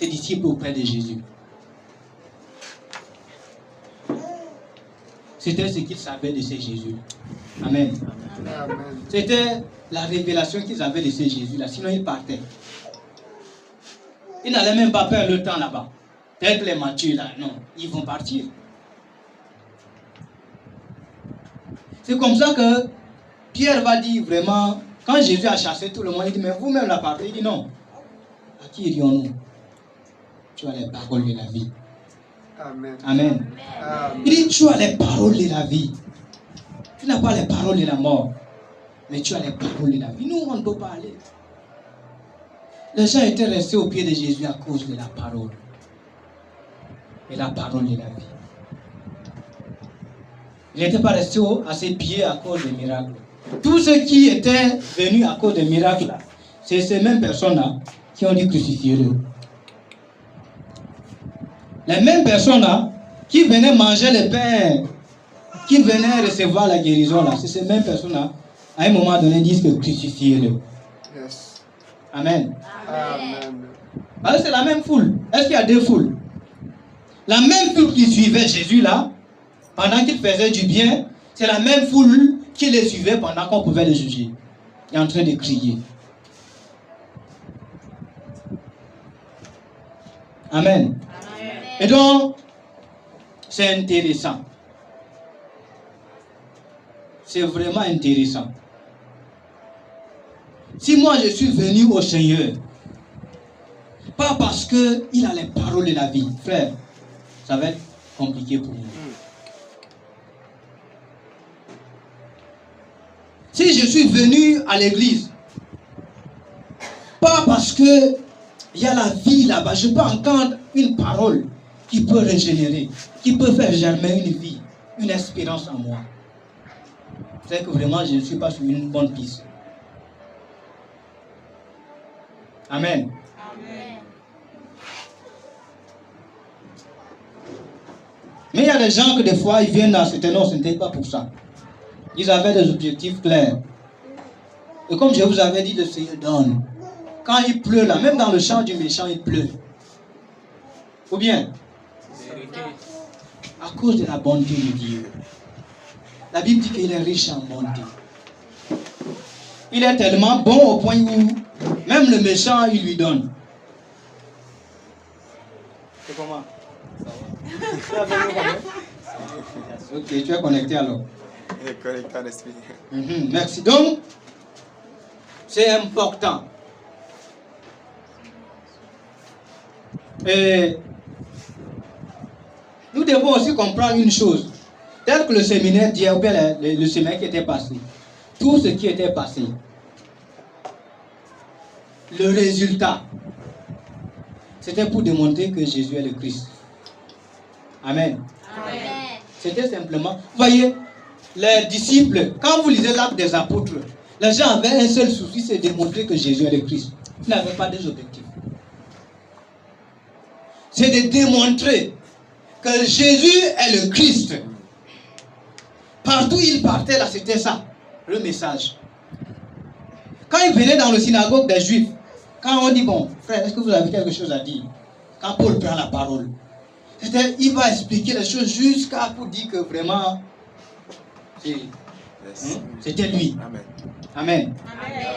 disciples auprès de Jésus, c'était ce qu'ils savaient de ce Jésus. Amen. Amen. C'était la révélation qu'ils avaient laissé Jésus là, sinon ils partaient. Ils n'allaient même pas perdre le temps là-bas. Tels que les matures là, non, ils vont partir. C'est comme ça que Pierre va dire vraiment, quand Jésus a chassé tout le monde, il dit, mais vous-même la partez. Il dit non. À qui irions-nous? Tu as les paroles de la vie. Amen. Amen. Amen. Il dit, tu as les paroles de la vie. Tu n'as pas les paroles de la mort, mais tu as les paroles de la vie. Nous, on ne peut pas aller. Les gens étaient restés au pied de Jésus à cause de la parole. Et la parole de la vie. Ils n'étaient pas restés à ses pieds à cause des miracles. Tous ceux qui étaient venus à cause des miracles, c'est ces mêmes personnes-là qui ont dit crucifiez-le. Les mêmes personnes-là qui venaient manger le pain, qui venaient recevoir la guérison, là, c'est ces mêmes personnes-là, à un moment donné, disent que crucifiez-le. Yes. Amen. Amen. Parce que c'est la même foule. Est-ce qu'il y a deux foules? La même foule qui suivait Jésus là, pendant qu'il faisait du bien, c'est la même foule qui les suivait pendant qu'on pouvait le juger. Il est en train de crier. Amen. Amen. Et donc, c'est intéressant. C'est vraiment intéressant. Si moi je suis venu au Seigneur, pas parce qu'il a les paroles de la vie, frère, ça va être compliqué pour nous. Si je suis venu à l'église, pas parce que il y a la vie là-bas, je peux entendre une parole qui peut régénérer, qui peut faire germer une vie, une espérance en moi. C'est que vraiment je ne suis pas sur une bonne piste. Amen. Amen. Mais il y a des gens que des fois ils viennent à certains non, ce n'était pas pour ça. Ils avaient des objectifs clairs. Et comme je vous avais dit, le Seigneur donne. Quand il pleut là, même dans le champ du méchant, il pleut. Ou bien, à cause de la bonté de Dieu. La Bible dit qu'il est riche en bonté. Il est tellement bon au point où même le méchant, il lui donne. C'est comment? Ça va? Ok, tu es connecté alors. Connecté en esprit. Merci. Donc, c'est important. Et nous devons aussi comprendre une chose. Tel que le séminaire d'hier, ou bien le séminaire qui était passé, tout ce qui était passé, le résultat, c'était pour démontrer que Jésus est le Christ. Amen. Amen. C'était simplement, voyez, les disciples, quand vous lisez l'acte des apôtres, les gens avaient un seul souci, c'est de démontrer que Jésus est le Christ. Ils n'avaient pas des objectifs. C'est de démontrer que Jésus est le Christ. Partout où il partait, là, c'était ça, le message. Quand il venait dans le synagogue des Juifs, quand on dit, bon, frère, est-ce que vous avez quelque chose à dire? Quand Paul prend la parole, il va expliquer les choses jusqu'à pour dire que vraiment, c'était lui. Amen. Amen. Amen.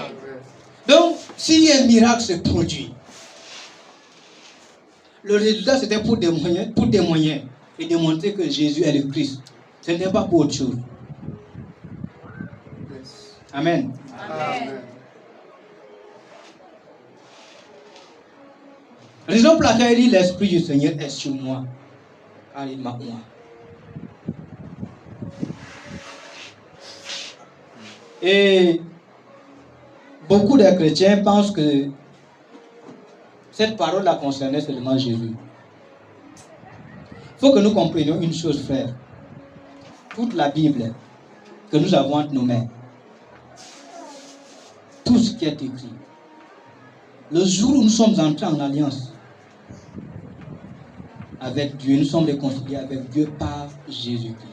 Donc, si un miracle se produit, le résultat c'était pour témoigner et démontrer que Jésus est le Christ. Ce n'est pas pour autre chose. Yes. Amen. Amen. Raison pour laquelle il dit l'Esprit du Seigneur est sur moi, car il m'a moi. Et beaucoup de chrétiens pensent que cette parole la concernait seulement Jésus. Il faut que nous comprenions une chose, frère. Toute la Bible que nous avons entre nos mains, tout ce qui est écrit, le jour où nous sommes entrés en alliance avec Dieu, nous sommes réconciliés avec Dieu par Jésus-Christ.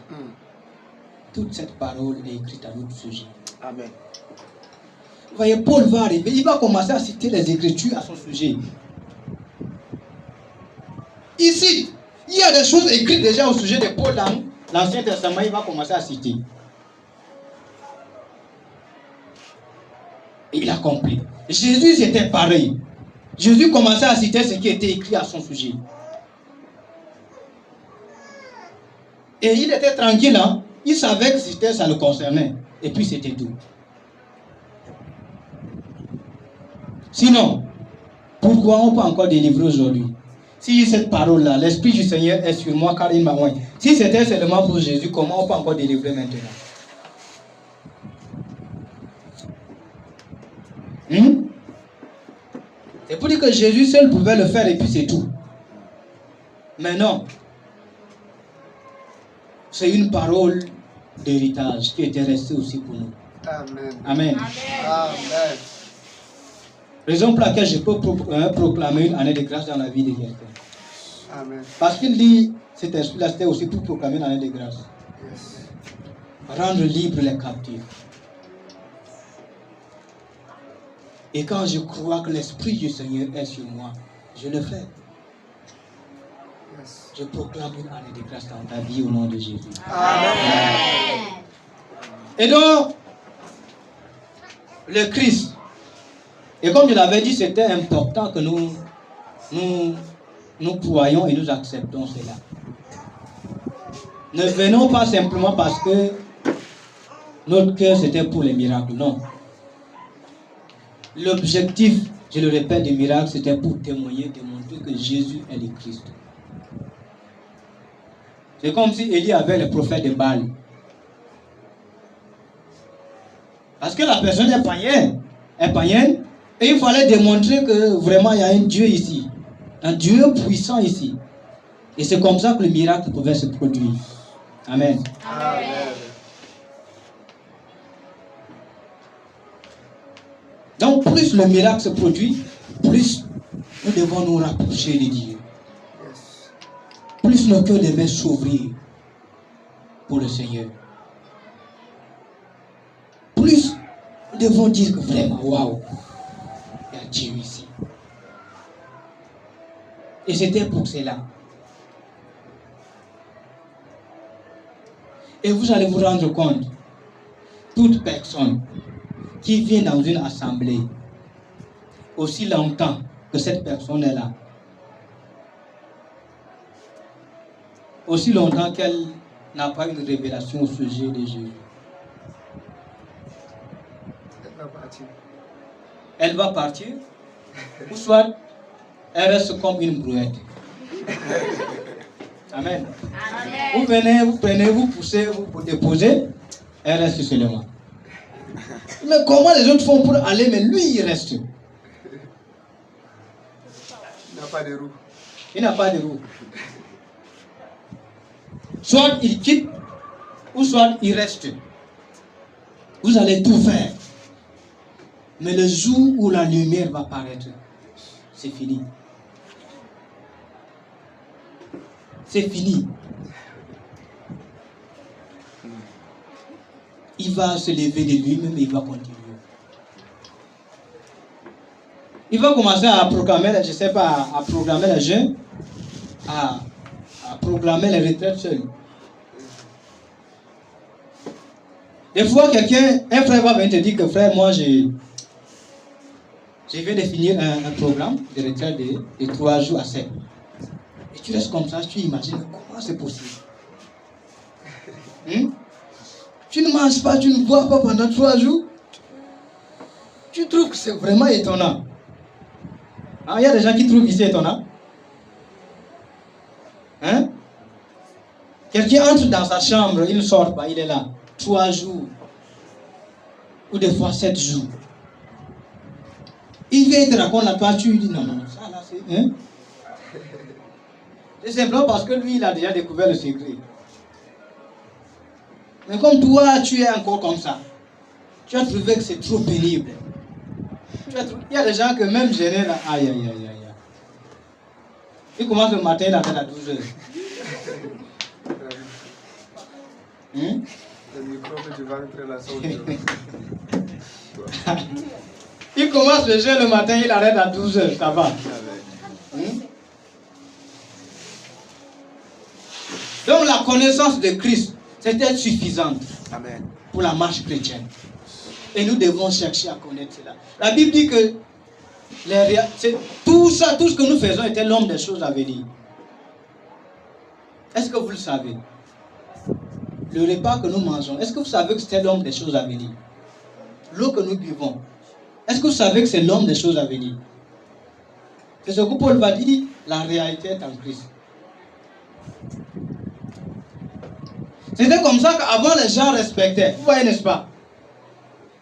Toute cette parole est écrite à notre sujet. Amen. Vous voyez, Paul va arriver, il va commencer à citer les Écritures à son sujet. Ici, il y a des choses écrites déjà au sujet de Paul dans l'Ancien Testament, il va commencer à citer. Et il a compris. Jésus, c'était pareil. Jésus commençait à citer ce qui était écrit à son sujet. Et il était tranquille, hein? Il savait que ça le concernait. Et puis c'était tout. Sinon, pourquoi on peut encore délivrer aujourd'hui? Si cette parole-là, l'Esprit du Seigneur est sur moi car il m'a oint. Si c'était seulement pour Jésus, comment on peut encore délivrer maintenant? C'est pour dire que Jésus seul pouvait le faire et puis c'est tout. Mais non. C'est une parole d'héritage qui était restée aussi pour nous. Amen. Amen. Amen. Raison pour laquelle je peux proclamer une année de grâce dans la vie de quelqu'un. Amen. Parce qu'il dit, cet esprit-là, c'était aussi pour proclamer une année de grâce. Yes. Rendre libres les captifs. Et quand je crois que l'Esprit du Seigneur est sur moi, je le fais. Yes. Je proclame une année de grâce dans ta vie au nom de Jésus. Amen. Et donc, le Christ. Et comme je l'avais dit, c'était important que nous croyons et nous acceptons cela. Ne venons pas simplement parce que notre cœur c'était pour les miracles, non. L'objectif, je le répète, du miracle, c'était pour témoigner, démontrer que Jésus est le Christ. C'est comme si Élie avait le prophète de Baal. Parce que la personne est païenne, et il fallait démontrer que vraiment il y a un Dieu ici, un Dieu puissant ici. Et c'est comme ça que le miracle pouvait se produire. Amen. Amen. Donc plus le miracle se produit, plus nous devons nous rapprocher de Dieu. Yes. Plus nos cœurs devaient s'ouvrir pour le Seigneur. Plus nous devons dire que vraiment, waouh, il y a Dieu ici. Et c'était pour cela. Et vous allez vous rendre compte, toute personne qui vient dans une assemblée, aussi longtemps que cette personne est là, aussi longtemps qu'elle n'a pas une révélation au sujet de Jésus, elle va partir, ou soit elle reste comme une brouette. Amen. Vous venez, vous prenez, vous poussez, vous déposez, elle reste seulement. Mais comment les autres font pour aller, mais lui il reste. Il n'a pas de roue. Il n'a pas de roue. Soit il quitte, ou soit il reste. Vous allez tout faire. Mais le jour où la lumière va paraître, c'est fini. C'est fini. Il va se lever de lui-même et il va continuer. Il va commencer à proclamer, je ne sais pas, à proclamer les jeunes, à proclamer les retraites seuls. Des fois, un frère va venir te dire que frère, moi je viens de finir un programme de retraite de 3 jours à 7. Et tu restes comme ça, tu imagines comment c'est possible. Tu ne manges pas, tu ne bois pas pendant 3 jours. Tu trouves que c'est vraiment étonnant. Il y a des gens qui trouvent ici étonnant. Quelqu'un entre dans sa chambre, il ne sort pas, il est là. 3 jours. Ou des fois 7 jours. Il vient te raconter la part, tu lui dis non, ça là c'est... C'est simplement parce que lui, il a déjà découvert le secret. Mais comme toi, tu es encore comme ça, tu as trouvé que c'est trop pénible. Il y a des gens que même gênés là, aïe, aïe, aïe, aïe. Ils commencent le matin, la tête à 12 heures. Le micro que tu vas rentrer la sauce. Il commence le jeûne le matin, il arrête à 12 heures, ça va. Donc la connaissance de Christ, c'était suffisante Amen. pour la marche chrétienne. Et nous devons chercher à connaître cela. La Bible dit que tout ça, tout ce que nous faisons était l'homme des choses à venir. Est-ce que vous le savez? Le repas que nous mangeons, est-ce que vous savez que c'était l'homme des choses à venir? L'eau que nous buvons, est-ce que vous savez que c'est l'homme des choses à venir? C'est ce que Paul va dire, la réalité est en Christ. C'était comme ça qu'avant les gens respectaient. Vous voyez, n'est-ce pas?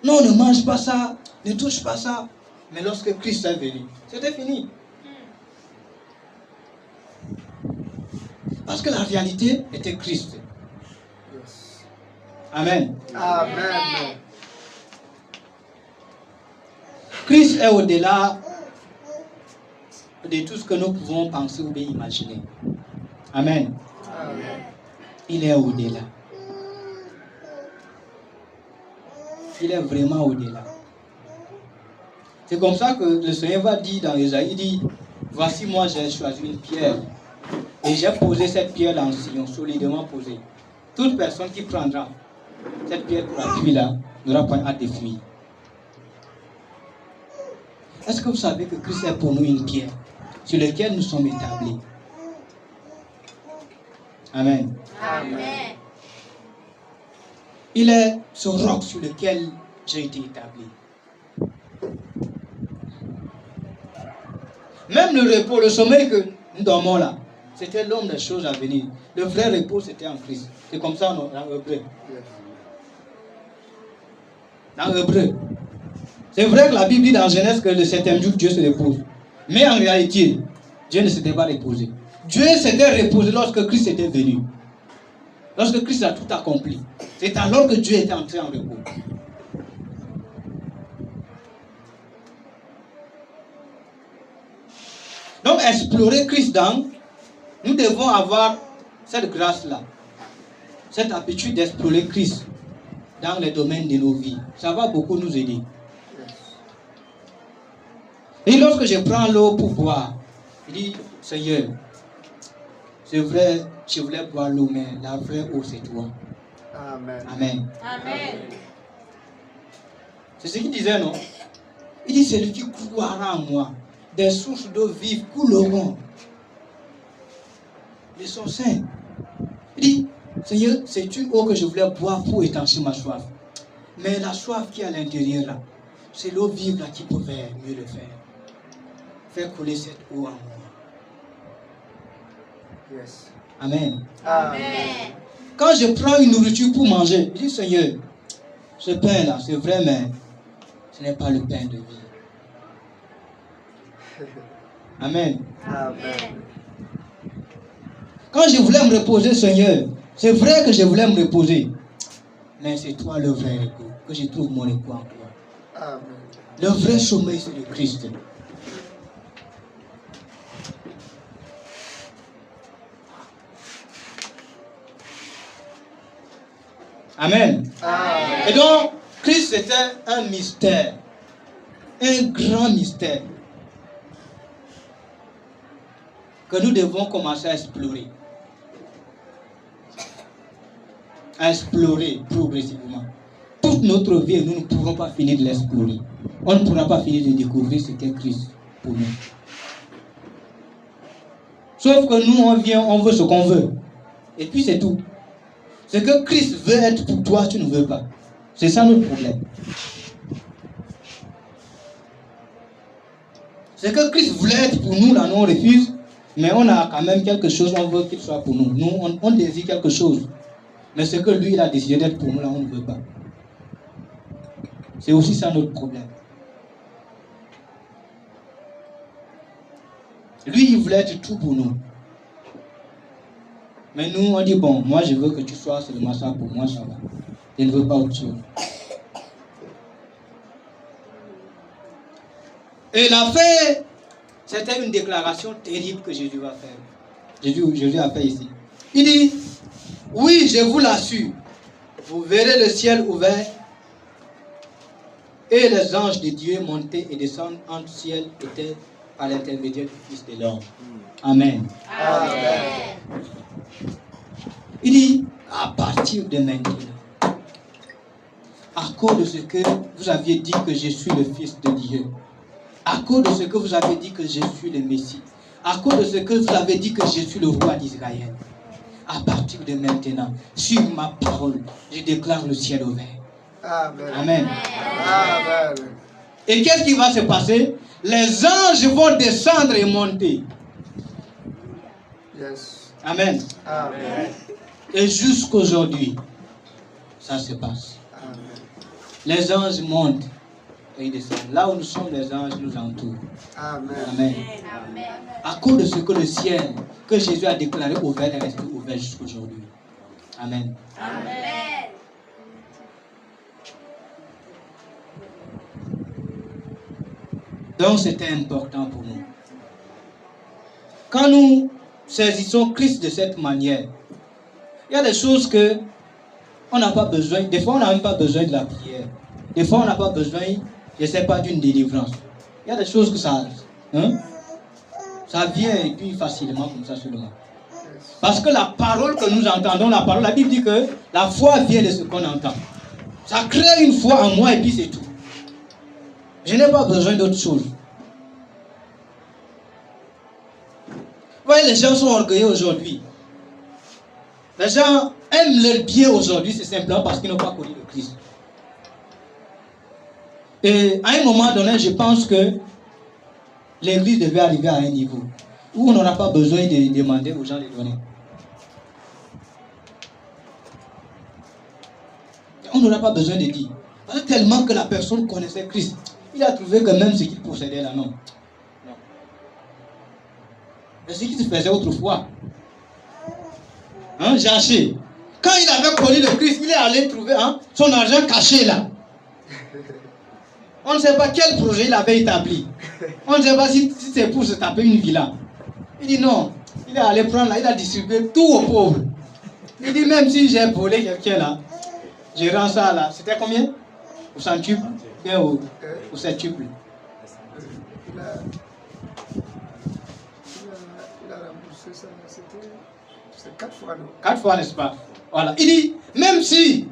Non, ne mange pas ça, ne touche pas ça. Mais lorsque Christ est venu, c'était fini. Parce que la réalité était Christ. Amen. Amen. Christ est au-delà de tout ce que nous pouvons penser ou bien imaginer. Amen. Amen. Il est au-delà. Il est vraiment au-delà. C'est comme ça que le Seigneur va dire dans Ésaïe, il dit, voici moi j'ai choisi une pierre et j'ai posé cette pierre dans le sillon, solidement posée. Toute personne qui prendra cette pierre pour appuyer là n'aura pas hâte de fuir. Est-ce que vous savez que Christ est pour nous une pierre sur laquelle nous sommes établis? Amen. Amen. Il est ce roc sur lequel j'ai été établi. Même le repos, le sommeil que nous dormons là, c'était l'homme des choses à venir. Le vrai repos, c'était en Christ. C'est comme ça dans Hébreu. Dans Hébreu. C'est vrai que la Bible dit dans Genèse que le septième jour, Dieu se repose. Mais en réalité, Dieu ne s'était pas reposé. Dieu s'était reposé lorsque Christ était venu. Lorsque Christ a tout accompli. C'est alors que Dieu était entré en repos. Donc, explorer Christ nous devons avoir cette grâce-là. Cette habitude d'explorer Christ dans les domaines de nos vies. Ça va beaucoup nous aider. Et lorsque je prends l'eau pour boire, je dis, Seigneur, c'est vrai, je voulais boire l'eau, mais la vraie eau, c'est toi. Amen. Amen. Amen. C'est ce qu'il disait, non? Il dit, celui qui croira en moi, des sources d'eau vive couleront de son sein. Il dit, Seigneur, c'est une eau que je voulais boire pour étancher ma soif. Mais la soif qui est à l'intérieur là, c'est l'eau vive là qui pouvait mieux le faire. Faire couler cette eau en moi. Yes. Amen. Amen. Quand je prends une nourriture pour manger, je dis, Seigneur, ce pain là, c'est vrai, mais ce n'est pas le pain de vie. Amen. Amen. Quand je voulais me reposer, Seigneur, c'est vrai que je voulais me reposer. Mais c'est toi le vrai repos, que je trouve mon repos en toi. Amen. Le vrai sommeil, c'est le Christ. Amen. Amen. Et donc, Christ c'était un mystère. Un grand mystère. Que nous devons commencer à explorer. À explorer progressivement. Toute notre vie, nous ne pourrons pas finir de l'explorer. On ne pourra pas finir de découvrir ce qu'est Christ pour nous. Sauf que nous, on vient, on veut ce qu'on veut. Et puis c'est tout. Ce que Christ veut être pour toi, tu ne veux pas. C'est ça notre problème. Ce que Christ voulait être pour nous, là, nous on refuse. Mais on a quand même quelque chose, on veut qu'il soit pour nous. Nous, on désire quelque chose. Mais ce que lui, il a décidé d'être pour nous, là, on ne veut pas. C'est aussi ça notre problème. Lui, il voulait être tout pour nous. Mais nous, on dit, bon, moi, je veux que tu sois seulement ça pour moi, ça va. Je ne veux pas autre chose. Et la fin, c'était une déclaration terrible que Jésus va faire. Jésus a fait ici. Il dit, oui, je vous l'assure, vous verrez le ciel ouvert et les anges de Dieu monter et descendre entre le ciel et terre par l'intermédiaire du Fils de l'homme. Amen. Amen. Il dit, à partir de maintenant, à cause de ce que vous aviez dit que je suis le Fils de Dieu, à cause de ce que vous avez dit que je suis le Messie, à cause de ce que vous avez dit que je suis le roi d'Israël, à partir de maintenant, sur ma parole, je déclare le ciel ouvert. Amen. Amen. Amen. Et qu'est-ce qui va se passer? Les anges vont descendre et monter. Yes. Amen. Amen. Et jusqu'aujourd'hui, ça se passe. Amen. Les anges montent et ils descendent. Là où nous sommes, les anges nous entourent. Amen. Amen. À cause de ce que le ciel, que Jésus a déclaré ouvert, est resté ouvert jusqu'aujourd'hui. Amen. Amen. Donc c'était important pour nous. Quand nous saisissons Christ de cette manière, il y a des choses que on n'a pas besoin. Des fois, on n'a même pas besoin de la prière. Des fois, on n'a pas besoin, je ne sais pas, d'une délivrance. Il y a des choses que ça vient et puis facilement comme ça seulement. Parce que la parole que nous entendons, la Bible dit que la foi vient de ce qu'on entend. Ça crée une foi en moi et puis c'est tout. Je n'ai pas besoin d'autre chose. Vous voyez, les gens sont orgueilleux aujourd'hui. Les gens aiment leur bien aujourd'hui, c'est simplement parce qu'ils n'ont pas connu le Christ. Et à un moment donné, je pense que l'Église devait arriver à un niveau où on n'aura pas besoin de demander aux gens de donner. On n'aura pas besoin de dire. Parce que tellement que la personne connaissait Christ, il a trouvé que même ce qu'il possédait là, non. Mais ce qui se faisait autrefois. Jaché. Quand il avait connu le Christ, il est allé trouver son argent caché là. On ne sait pas quel projet il avait établi. On ne sait pas si c'est pour se taper une villa. Il dit non. Il est allé prendre là, il a distribué tout aux pauvres. Il dit même si j'ai volé quelqu'un là, je rends ça là. C'était combien? Au centuple? Bien au septuple. Il a remboursé ça, c'est 4 fois, non? 4 fois, n'est-ce pas? Voilà. Il dit, même si,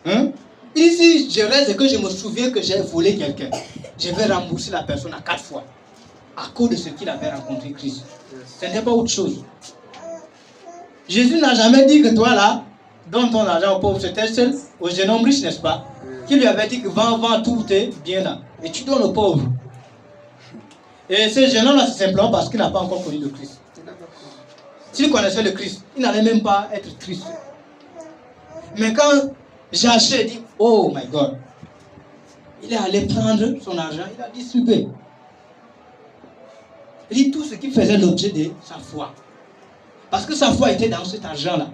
il dit, si je reste et que je me souviens que j'ai volé quelqu'un, je vais rembourser la personne à 4 fois. À cause de ce qu'il avait rencontré Christ. Ce n'est pas autre chose. Jésus n'a jamais dit que toi là, donne ton argent au pauvre. C'était seul au jeune homme riche, n'est-ce pas? Qui lui avait dit que vends tout tes biens là. Et tu donnes aux pauvres. Et ce jeune homme là, c'est simplement parce qu'il n'a pas encore connu le Christ. S'il connaissait le Christ, il n'allait même pas être triste. Mais quand Jaché dit, oh my God, il est allé prendre son argent, il a distribué. Il dit tout ce qui faisait l'objet de sa foi. Parce que sa foi était dans cet argent-là.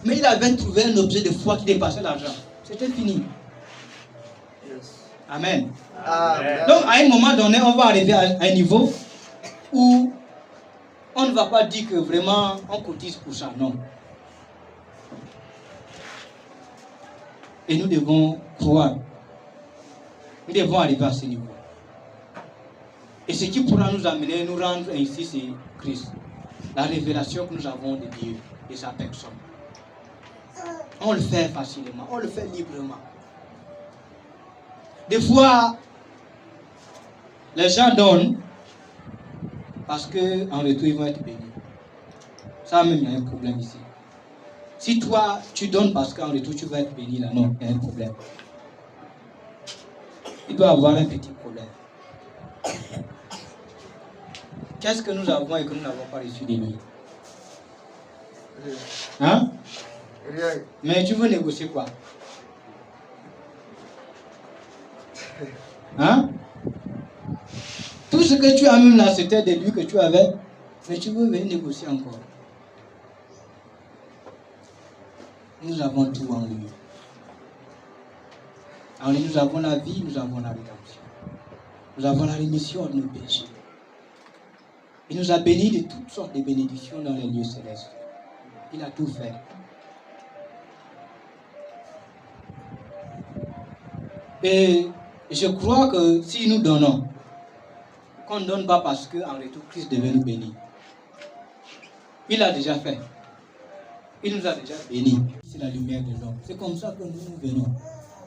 Mais il avait trouvé un objet de foi qui dépassait l'argent. C'était fini. Amen. Amen. Donc à un moment donné, on va arriver à un niveau où on ne va pas dire que vraiment on cotise pour ça, non. Et nous devons croire. Nous devons arriver à ce niveau. Et ce qui pourra nous amener, nous rendre ainsi, c'est Christ. La révélation que nous avons de Dieu, de sa personne. On le fait facilement, on le fait librement. Des fois, les gens donnent parce qu'en retour, ils vont être bénis. Ça même, il y a un problème ici. Si toi, tu donnes parce qu'en retour, tu vas être béni, là, non, il y a un problème. Il doit y avoir un petit problème. Qu'est-ce que nous avons et que nous n'avons pas reçu de lui? Hein? Rien. Mais tu veux négocier quoi? Hein? Tout ce que tu as même là, c'était de lui que tu avais. Mais tu veux venir négocier encore. Nous avons tout en lui. En lui, nous avons la vie, nous avons la rédemption. Nous avons la rémission de nos péchés. Il nous a bénis de toutes sortes de bénédictions dans les lieux célestes. Il a tout fait. Et je crois que si nous donnons, qu'on ne donne pas parce qu'en retour, Christ devait nous bénir. Il a déjà fait. Il nous a déjà bénis. C'est la lumière de l'homme. C'est comme ça que nous venons.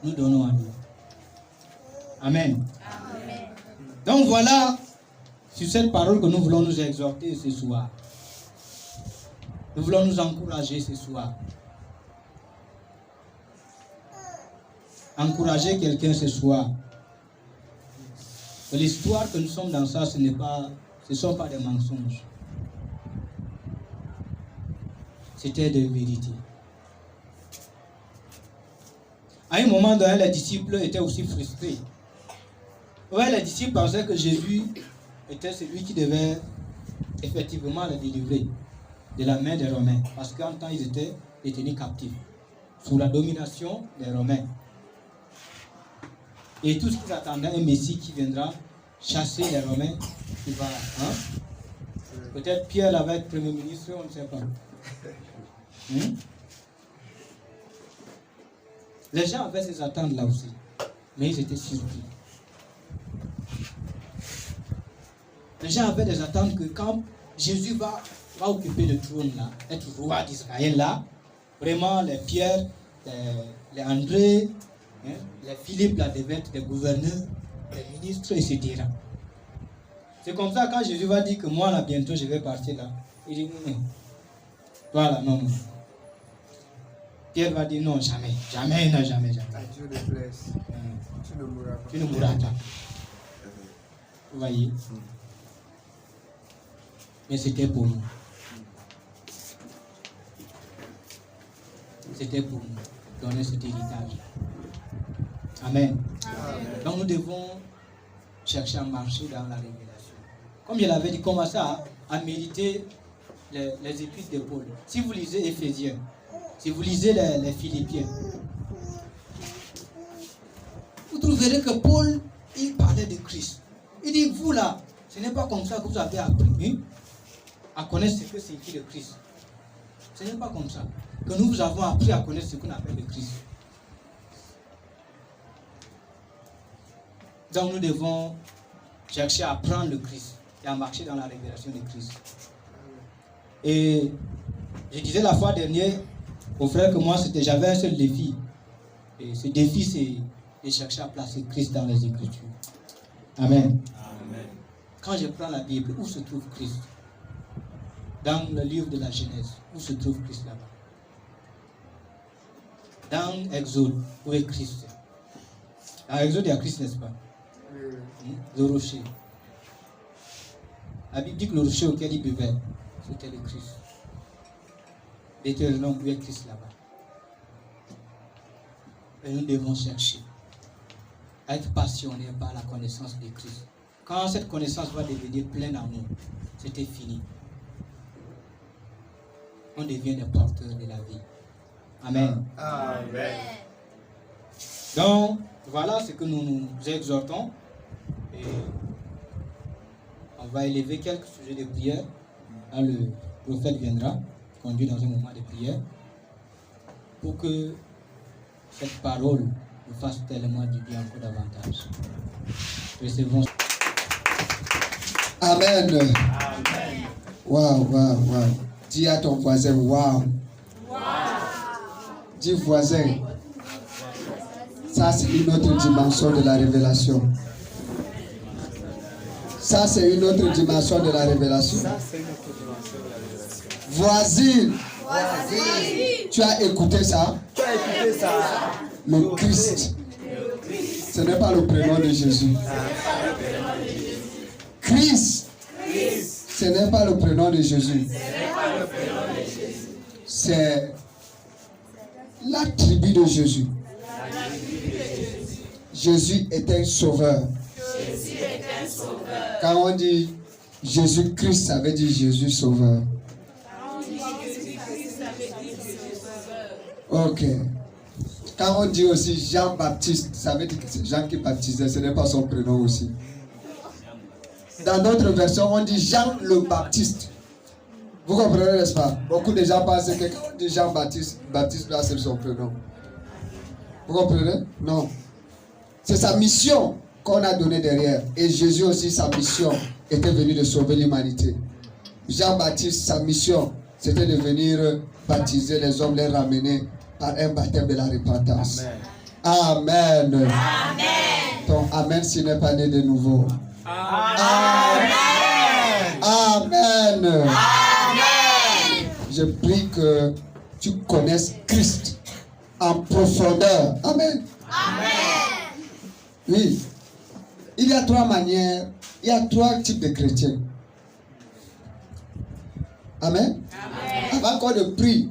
nous donnons à Dieu. Amen. Donc voilà, sur cette parole que nous voulons nous exhorter ce soir. Nous voulons nous encourager ce soir. Encourager quelqu'un ce soir. L'histoire que nous sommes dans ça, ce ne sont pas des mensonges. C'était des vérités. À un moment donné, les disciples étaient aussi frustrés. Ouais, les disciples pensaient que Jésus était celui qui devait effectivement les délivrer de la main des Romains. Parce qu'en temps, ils étaient détenus captifs sous la domination des Romains. Et tout ce qu'ils attendaient, un Messie qui viendra chasser les Romains, qui va... Peut-être Pierre là va être Premier ministre, on ne sait pas. Les gens avaient ces attentes là aussi, mais ils étaient surpris. Les gens avaient des attentes que quand Jésus va occuper le trône là, être roi d'Israël là, vraiment les Pierre, les André, les Philippe là devaient être des gouverneurs, des ministres, etc. C'est comme ça quand Jésus va dire que moi là bientôt je vais partir là, il dit non. Toi là, non. Pierre va dire non, jamais. Jamais, non, jamais, jamais. À Dieu le blesse. Tu ne mourras pas. Tu ne mourras pas. Vous voyez? Mais c'était pour nous. C'était pour nous donner cet héritage. Amen. Amen. Donc nous devons chercher à marcher dans la révélation. Comme je l'avais dit, commencer à méditer les épîtres de Paul. Si vous lisez Éphésiens, si vous lisez les Philippiens, vous trouverez que Paul, il parlait de Christ. Il dit, vous là, ce n'est pas comme ça que vous avez appris à connaître ce que c'est qui le Christ. Ce n'est pas comme ça que nous vous avons appris à connaître ce qu'on appelle le Christ. Donc nous devons chercher à apprendre le Christ et à marcher dans la révélation de Christ. Et je disais la fois dernière au frère que moi j'avais un seul défi. Et ce défi c'est de chercher à placer Christ dans les Écritures. Amen. Amen. Quand je prends la Bible, où se trouve Christ? Dans le livre de la Genèse, où se trouve Christ là-bas? Dans Exode, où est Christ? Dans Exode, il y a Christ, n'est-ce pas? Le rocher. La Bible dit que le rocher auquel il buvait, c'était le Christ. Deutéronome, où est Christ là-bas? Et nous devons chercher à être passionnés par la connaissance de Christ. Quand cette connaissance va devenir pleine en nous, c'était fini. On devient des porteurs de la vie. Amen. Amen. Donc, voilà ce que nous nous exhortons. Et on va élever quelques sujets de prière. Quand le prophète viendra, conduit dans un moment de prière, pour que cette parole nous fasse tellement du bien encore davantage. Recevons. Amen. Amen. Waouh, waouh, waouh. Dis à ton voisin, waouh. Wow. Dis voisin, ça c'est une autre dimension de la révélation. Ça c'est une autre dimension de la révélation. Voisine, tu as écouté ça? Le Christ, ce n'est pas le prénom de Jésus. Christ, ce n'est pas le prénom de Jésus. C'est l'attribut de Jésus. Jésus est un sauveur. Quand on dit Jésus-Christ, ça veut dire Jésus sauveur. Ok. Quand on dit aussi Jean-Baptiste, ça veut dire que c'est Jean qui baptisait, ce n'est pas son prénom aussi. Dans d'autres versions, on dit Jean le Baptiste. Vous comprenez, n'est-ce pas? Beaucoup de gens pensent que quand on dit Jean-Baptiste, Baptiste là c'est son prénom. Vous comprenez? Non. C'est sa mission qu'on a donnée derrière. Et Jésus aussi, sa mission était venue de sauver l'humanité. Jean-Baptiste, sa mission, c'était de venir baptiser les hommes, les ramener par un baptême de la repentance. Amen. Amen. Amen. Ton Amen, ce n'est pas né de nouveau. Amen. Amen. Amen. Je prie que tu connaisses Christ en profondeur. Amen. Amen. Oui. Il y a trois manières, il y a trois types de chrétiens. Amen. Amen. Avant qu'on ne prie,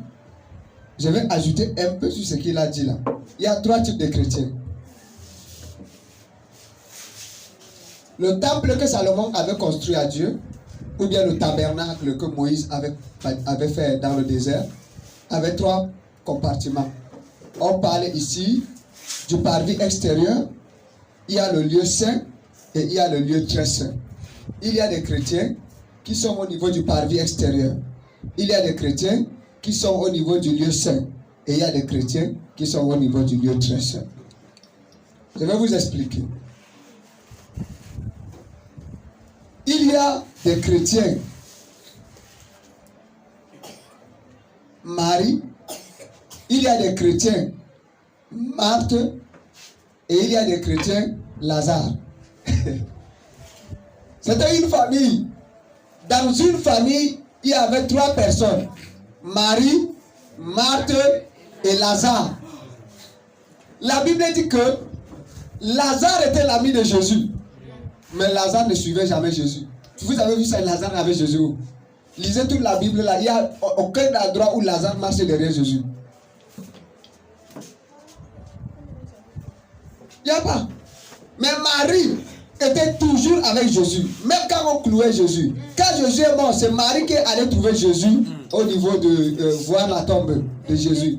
je vais ajouter un peu sur ce qu'il a dit là. Il y a trois types de chrétiens. Le temple que Salomon avait construit à Dieu, ou bien le tabernacle que Moïse avait fait dans le désert, avait trois compartiments. On parle ici du parvis extérieur, il y a le lieu saint et il y a le lieu très saint. Il y a des chrétiens qui sont au niveau du parvis extérieur. Il y a des chrétiens qui sont au niveau du lieu saint. Et il y a des chrétiens qui sont au niveau du lieu très saint. Je vais vous expliquer. Il y a des chrétiens Marie, il y a des chrétiens Marthe et il y a des chrétiens Lazare. C'était une famille. Dans une famille, il y avait trois personnes. Marie, Marthe et Lazare. La Bible dit que Lazare était l'ami de Jésus. Mais Lazare ne suivait jamais Jésus. Vous avez vu ça, Lazare avec Jésus? Lisez toute la Bible là. Il n'y a aucun endroit où Lazare marche derrière Jésus. Il n'y a pas. Mais Marie était toujours avec Jésus. Même quand on clouait Jésus. Quand Jésus est mort, c'est Marie qui allait trouver Jésus au niveau de voir la tombe de Jésus.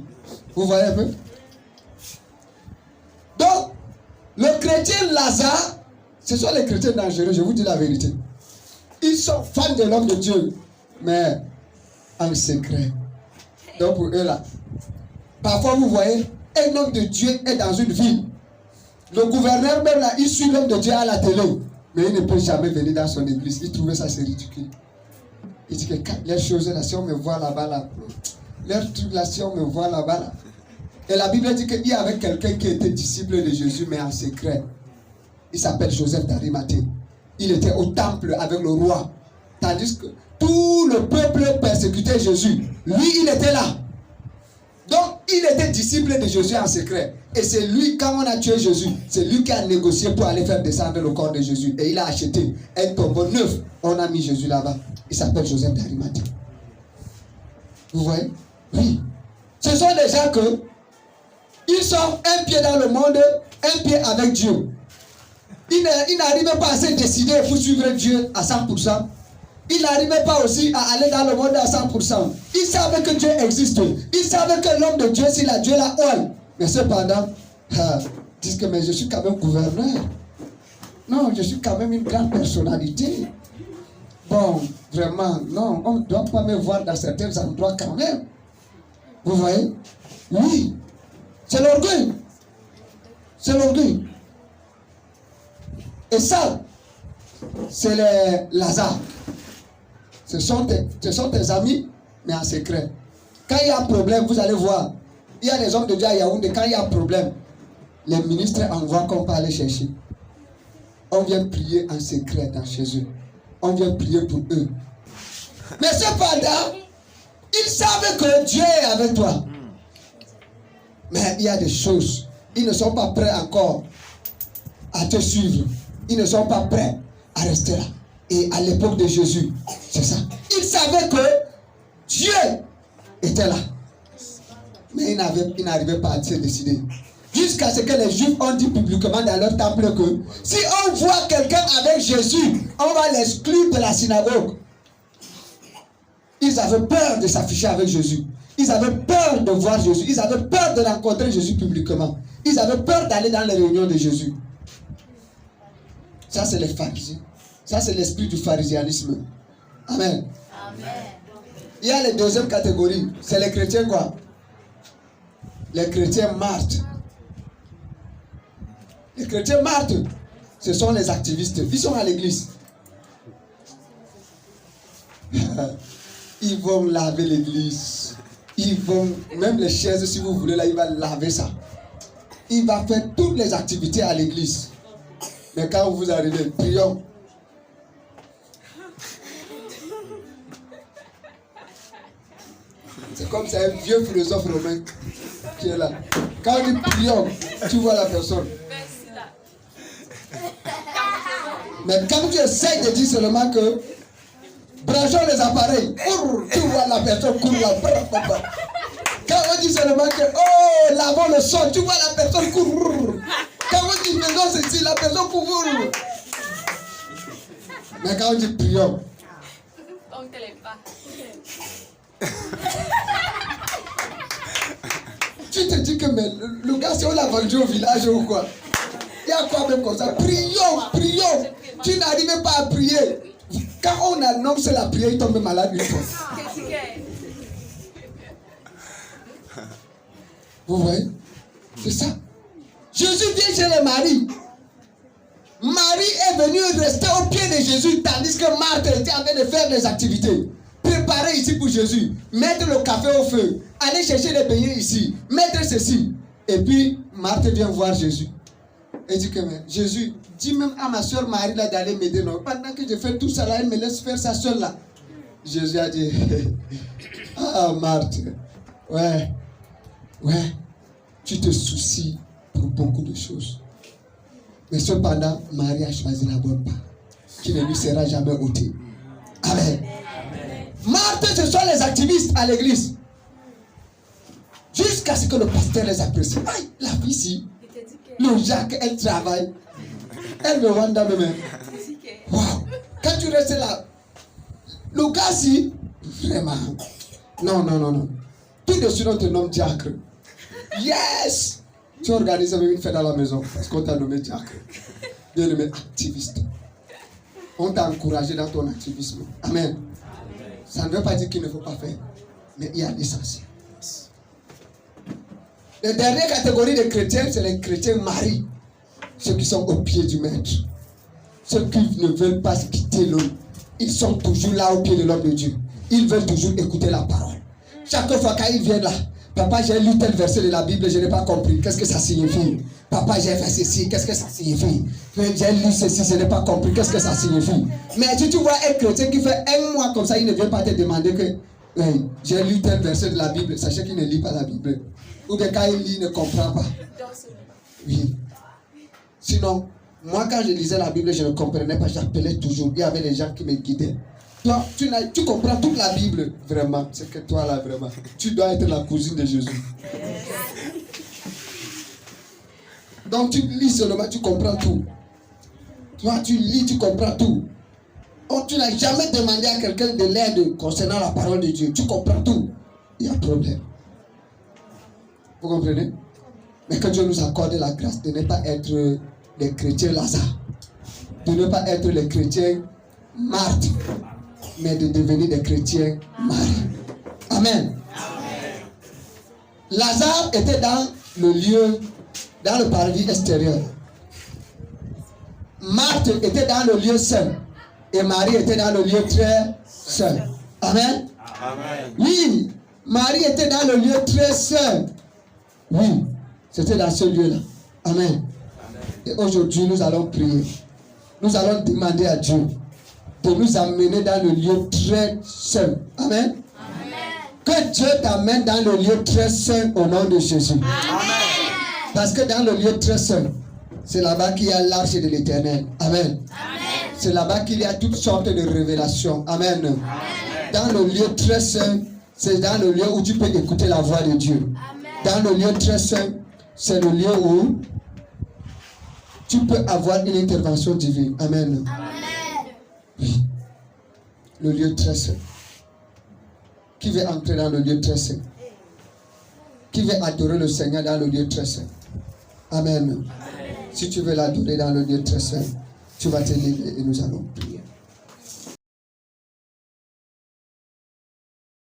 Vous voyez un peu? Donc, le chrétien Lazare, ce sont les chrétiens dangereux, je vous dis la vérité. Ils sont fans de l'homme de Dieu, mais en secret. Donc pour eux là, parfois vous voyez, un homme de Dieu est dans une ville. Le gouverneur même là, il suit l'homme de Dieu à la télé, mais il ne peut jamais venir dans son église. Il trouvait ça c'est ridicule. Il dit que les choses là, si on me voit là-bas là, leurs trucs là, si on me voit là-bas là. Et la Bible dit qu'il y avait quelqu'un qui était disciple de Jésus, mais en secret. Il s'appelle Joseph d'Arimathée. Il était au temple avec le roi. Tandis que tout le peuple persécutait Jésus. Lui, il était là. Donc, il était disciple de Jésus en secret. Et c'est lui, quand on a tué Jésus, c'est lui qui a négocié pour aller faire descendre le corps de Jésus. Et il a acheté un tombeau neuf. On a mis Jésus là-bas. Il s'appelle Joseph d'Arimathée. Vous voyez? Oui. Ce sont des gens que ils sont un pied dans le monde, un pied avec Dieu. Ils n'arrivaient pas à se décider pour suivre Dieu à 100%. Ils n'arrivaient pas aussi à aller dans le monde à 100%. Ils savaient que Dieu existe. Ils savaient que l'homme de Dieu, s'il a Dieu la oil. Mais cependant, ils disent que mais je suis quand même gouverneur. Non, je suis quand même une grande personnalité. Bon, vraiment, non, on ne doit pas me voir dans certains endroits quand même. Vous voyez? Oui. C'est l'orgueil. C'est l'orgueil. Et ça, c'est les Lazare. Ce sont tes amis, mais en secret. Quand il y a un problème, vous allez voir. Il y a des hommes de Dieu à Yaoundé, quand il y a un problème, les ministres envoient qu'on peut aller chercher. On vient prier en secret dans chez eux. On vient prier pour eux. Mais cependant, ils savent que Dieu est avec toi. Mais il y a des choses. Ils ne sont pas prêts encore à te suivre. Ils ne sont pas prêts à rester là. Et à l'époque de Jésus, c'est ça. Ils savaient que Dieu était là. Mais ils n'arrivaient pas à se décider. Jusqu'à ce que les Juifs ont dit publiquement dans leur temple que si on voit quelqu'un avec Jésus, on va l'exclure de la synagogue. Ils avaient peur de s'afficher avec Jésus. Ils avaient peur de voir Jésus. Ils avaient peur de rencontrer Jésus publiquement. Ils avaient peur d'aller dans les réunions de Jésus. Ça, c'est les pharisiens. Ça, c'est l'esprit du pharisianisme. Amen. Amen. Il y a la deuxième catégorie. C'est les chrétiens quoi? Les chrétiens Marthe. Les chrétiens Marthe, ce sont les activistes. Ils sont à l'église. Ils vont laver l'église. Ils vont, même les chaises, si vous voulez, là, ils vont laver ça. il va faire toutes les activités à l'église. Mais quand vous arrivez, prions. C'est comme c'est un vieux philosophe romain qui est là. Quand on dit prions, tu vois la personne. Mais quand tu essaies de dire seulement que branchons les appareils, tu vois la personne court là. Quand on dit seulement que oh, lavons le son, tu vois la personne court. Quand on dit faisons ceci, la personne court. Mais quand on dit prions, tu te dis que mais, le gars, c'est on l'a vendu au village ou quoi? Il y a quoi même comme ça? Prions, prions. Tu n'arrives pas à prier. Quand on annonce la prière, il tombe malade une fois. Vous voyez? C'est ça. Jésus vient chez les maris. Marie est venue rester au pied de Jésus tandis que Marthe était en train de faire des activités. Préparer ici pour Jésus. Mettre le café au feu. Aller chercher les beignets ici. Mettre ceci. Et puis Marthe vient voir Jésus. Et dit que mais, Jésus, dis même à ma soeur Marie là d'aller m'aider. Non? Pendant que je fais tout ça là, elle me laisse faire ça seule là. Jésus a dit ah Marthe, ouais, tu te soucies pour beaucoup de choses. Mais cependant, Marie a choisi la bonne part, qui ne lui sera jamais ôtée. Amen. Marthe, ce sont les activistes à l'église. Jusqu'à ce que le pasteur les apprécie. Aïe, la fille ici, le Jacques, elle travaille. Elle me rend dans mes mains. Waouh. Quand tu restes là, le gars si, vraiment. Non. Tout de suite, on te nomme diacre. Yes! Tu organises même une fête à la maison parce qu'on t'a nommé diacre. Bien nommé activiste. On t'a encouragé dans ton activisme. Amen. Ça ne veut pas dire qu'il ne faut pas faire, mais il y a l'essentiel. La dernière catégorie de chrétiens, c'est les chrétiens maris. Ceux qui sont au pied du maître. Ceux qui ne veulent pas quitter l'homme. Ils sont toujours là au pied de l'homme de Dieu. Ils veulent toujours écouter la parole. Chaque fois qu'ils viennent là, papa, j'ai lu tel verset de la Bible, je n'ai pas compris. Qu'est-ce que ça signifie? Papa, j'ai fait ceci, qu'est-ce que ça signifie? J'ai lu ceci, je n'ai pas compris. Qu'est-ce que ça signifie? Mais si tu vois un chrétien qui fait un mois comme ça, il ne vient pas te demander que j'ai lu tel verset de la Bible. Sachez qu'il ne lit pas la Bible. Ou bien quand il lit, il ne comprend pas. Oui. Sinon, moi quand je lisais la Bible, je ne comprenais pas, j'appelais toujours. Il y avait des gens qui me guidaient. Toi, tu comprends toute la Bible, vraiment. C'est que toi là, vraiment, tu dois être la cousine de Jésus. Donc tu lis seulement, tu comprends tout. Toi, tu lis, tu comprends tout. Oh, tu n'as jamais demandé à quelqu'un de l'aide concernant la parole de Dieu. Tu comprends tout. Il y a un problème. Vous comprenez? Mais que Dieu nous accorde la grâce de ne pas être les chrétiens Lazare. De ne pas être les chrétiens Marthe. Mais de devenir des chrétiens Marie. Amen. Lazare était dans le lieu, dans le parvis extérieur. Marthe était dans le lieu saint. Et Marie était dans le lieu très saint. Amen. Oui, Marie était dans le lieu très saint. Oui, c'était dans ce lieu-là. Amen. Et aujourd'hui, nous allons prier. Nous allons demander à Dieu de nous amener dans le lieu très saint. Amen. Que Dieu t'amène dans le lieu très saint au nom de Jésus. Amen. Parce que dans le lieu très saint, c'est là-bas qu'il y a l'arche de l'Éternel. Amen. C'est là-bas qu'il y a toutes sortes de révélations. Amen. Amen. Dans le lieu très saint, c'est dans le lieu où tu peux écouter la voix de Dieu. Dans le lieu très saint, c'est le lieu où tu peux avoir une intervention divine. Amen. Oui. Le lieu très saint. Qui veut entrer dans le lieu très saint? Qui veut adorer le Seigneur dans le lieu très saint? Amen. Si tu veux l'adorer dans le lieu très saint, tu vas te lever et nous allons prier.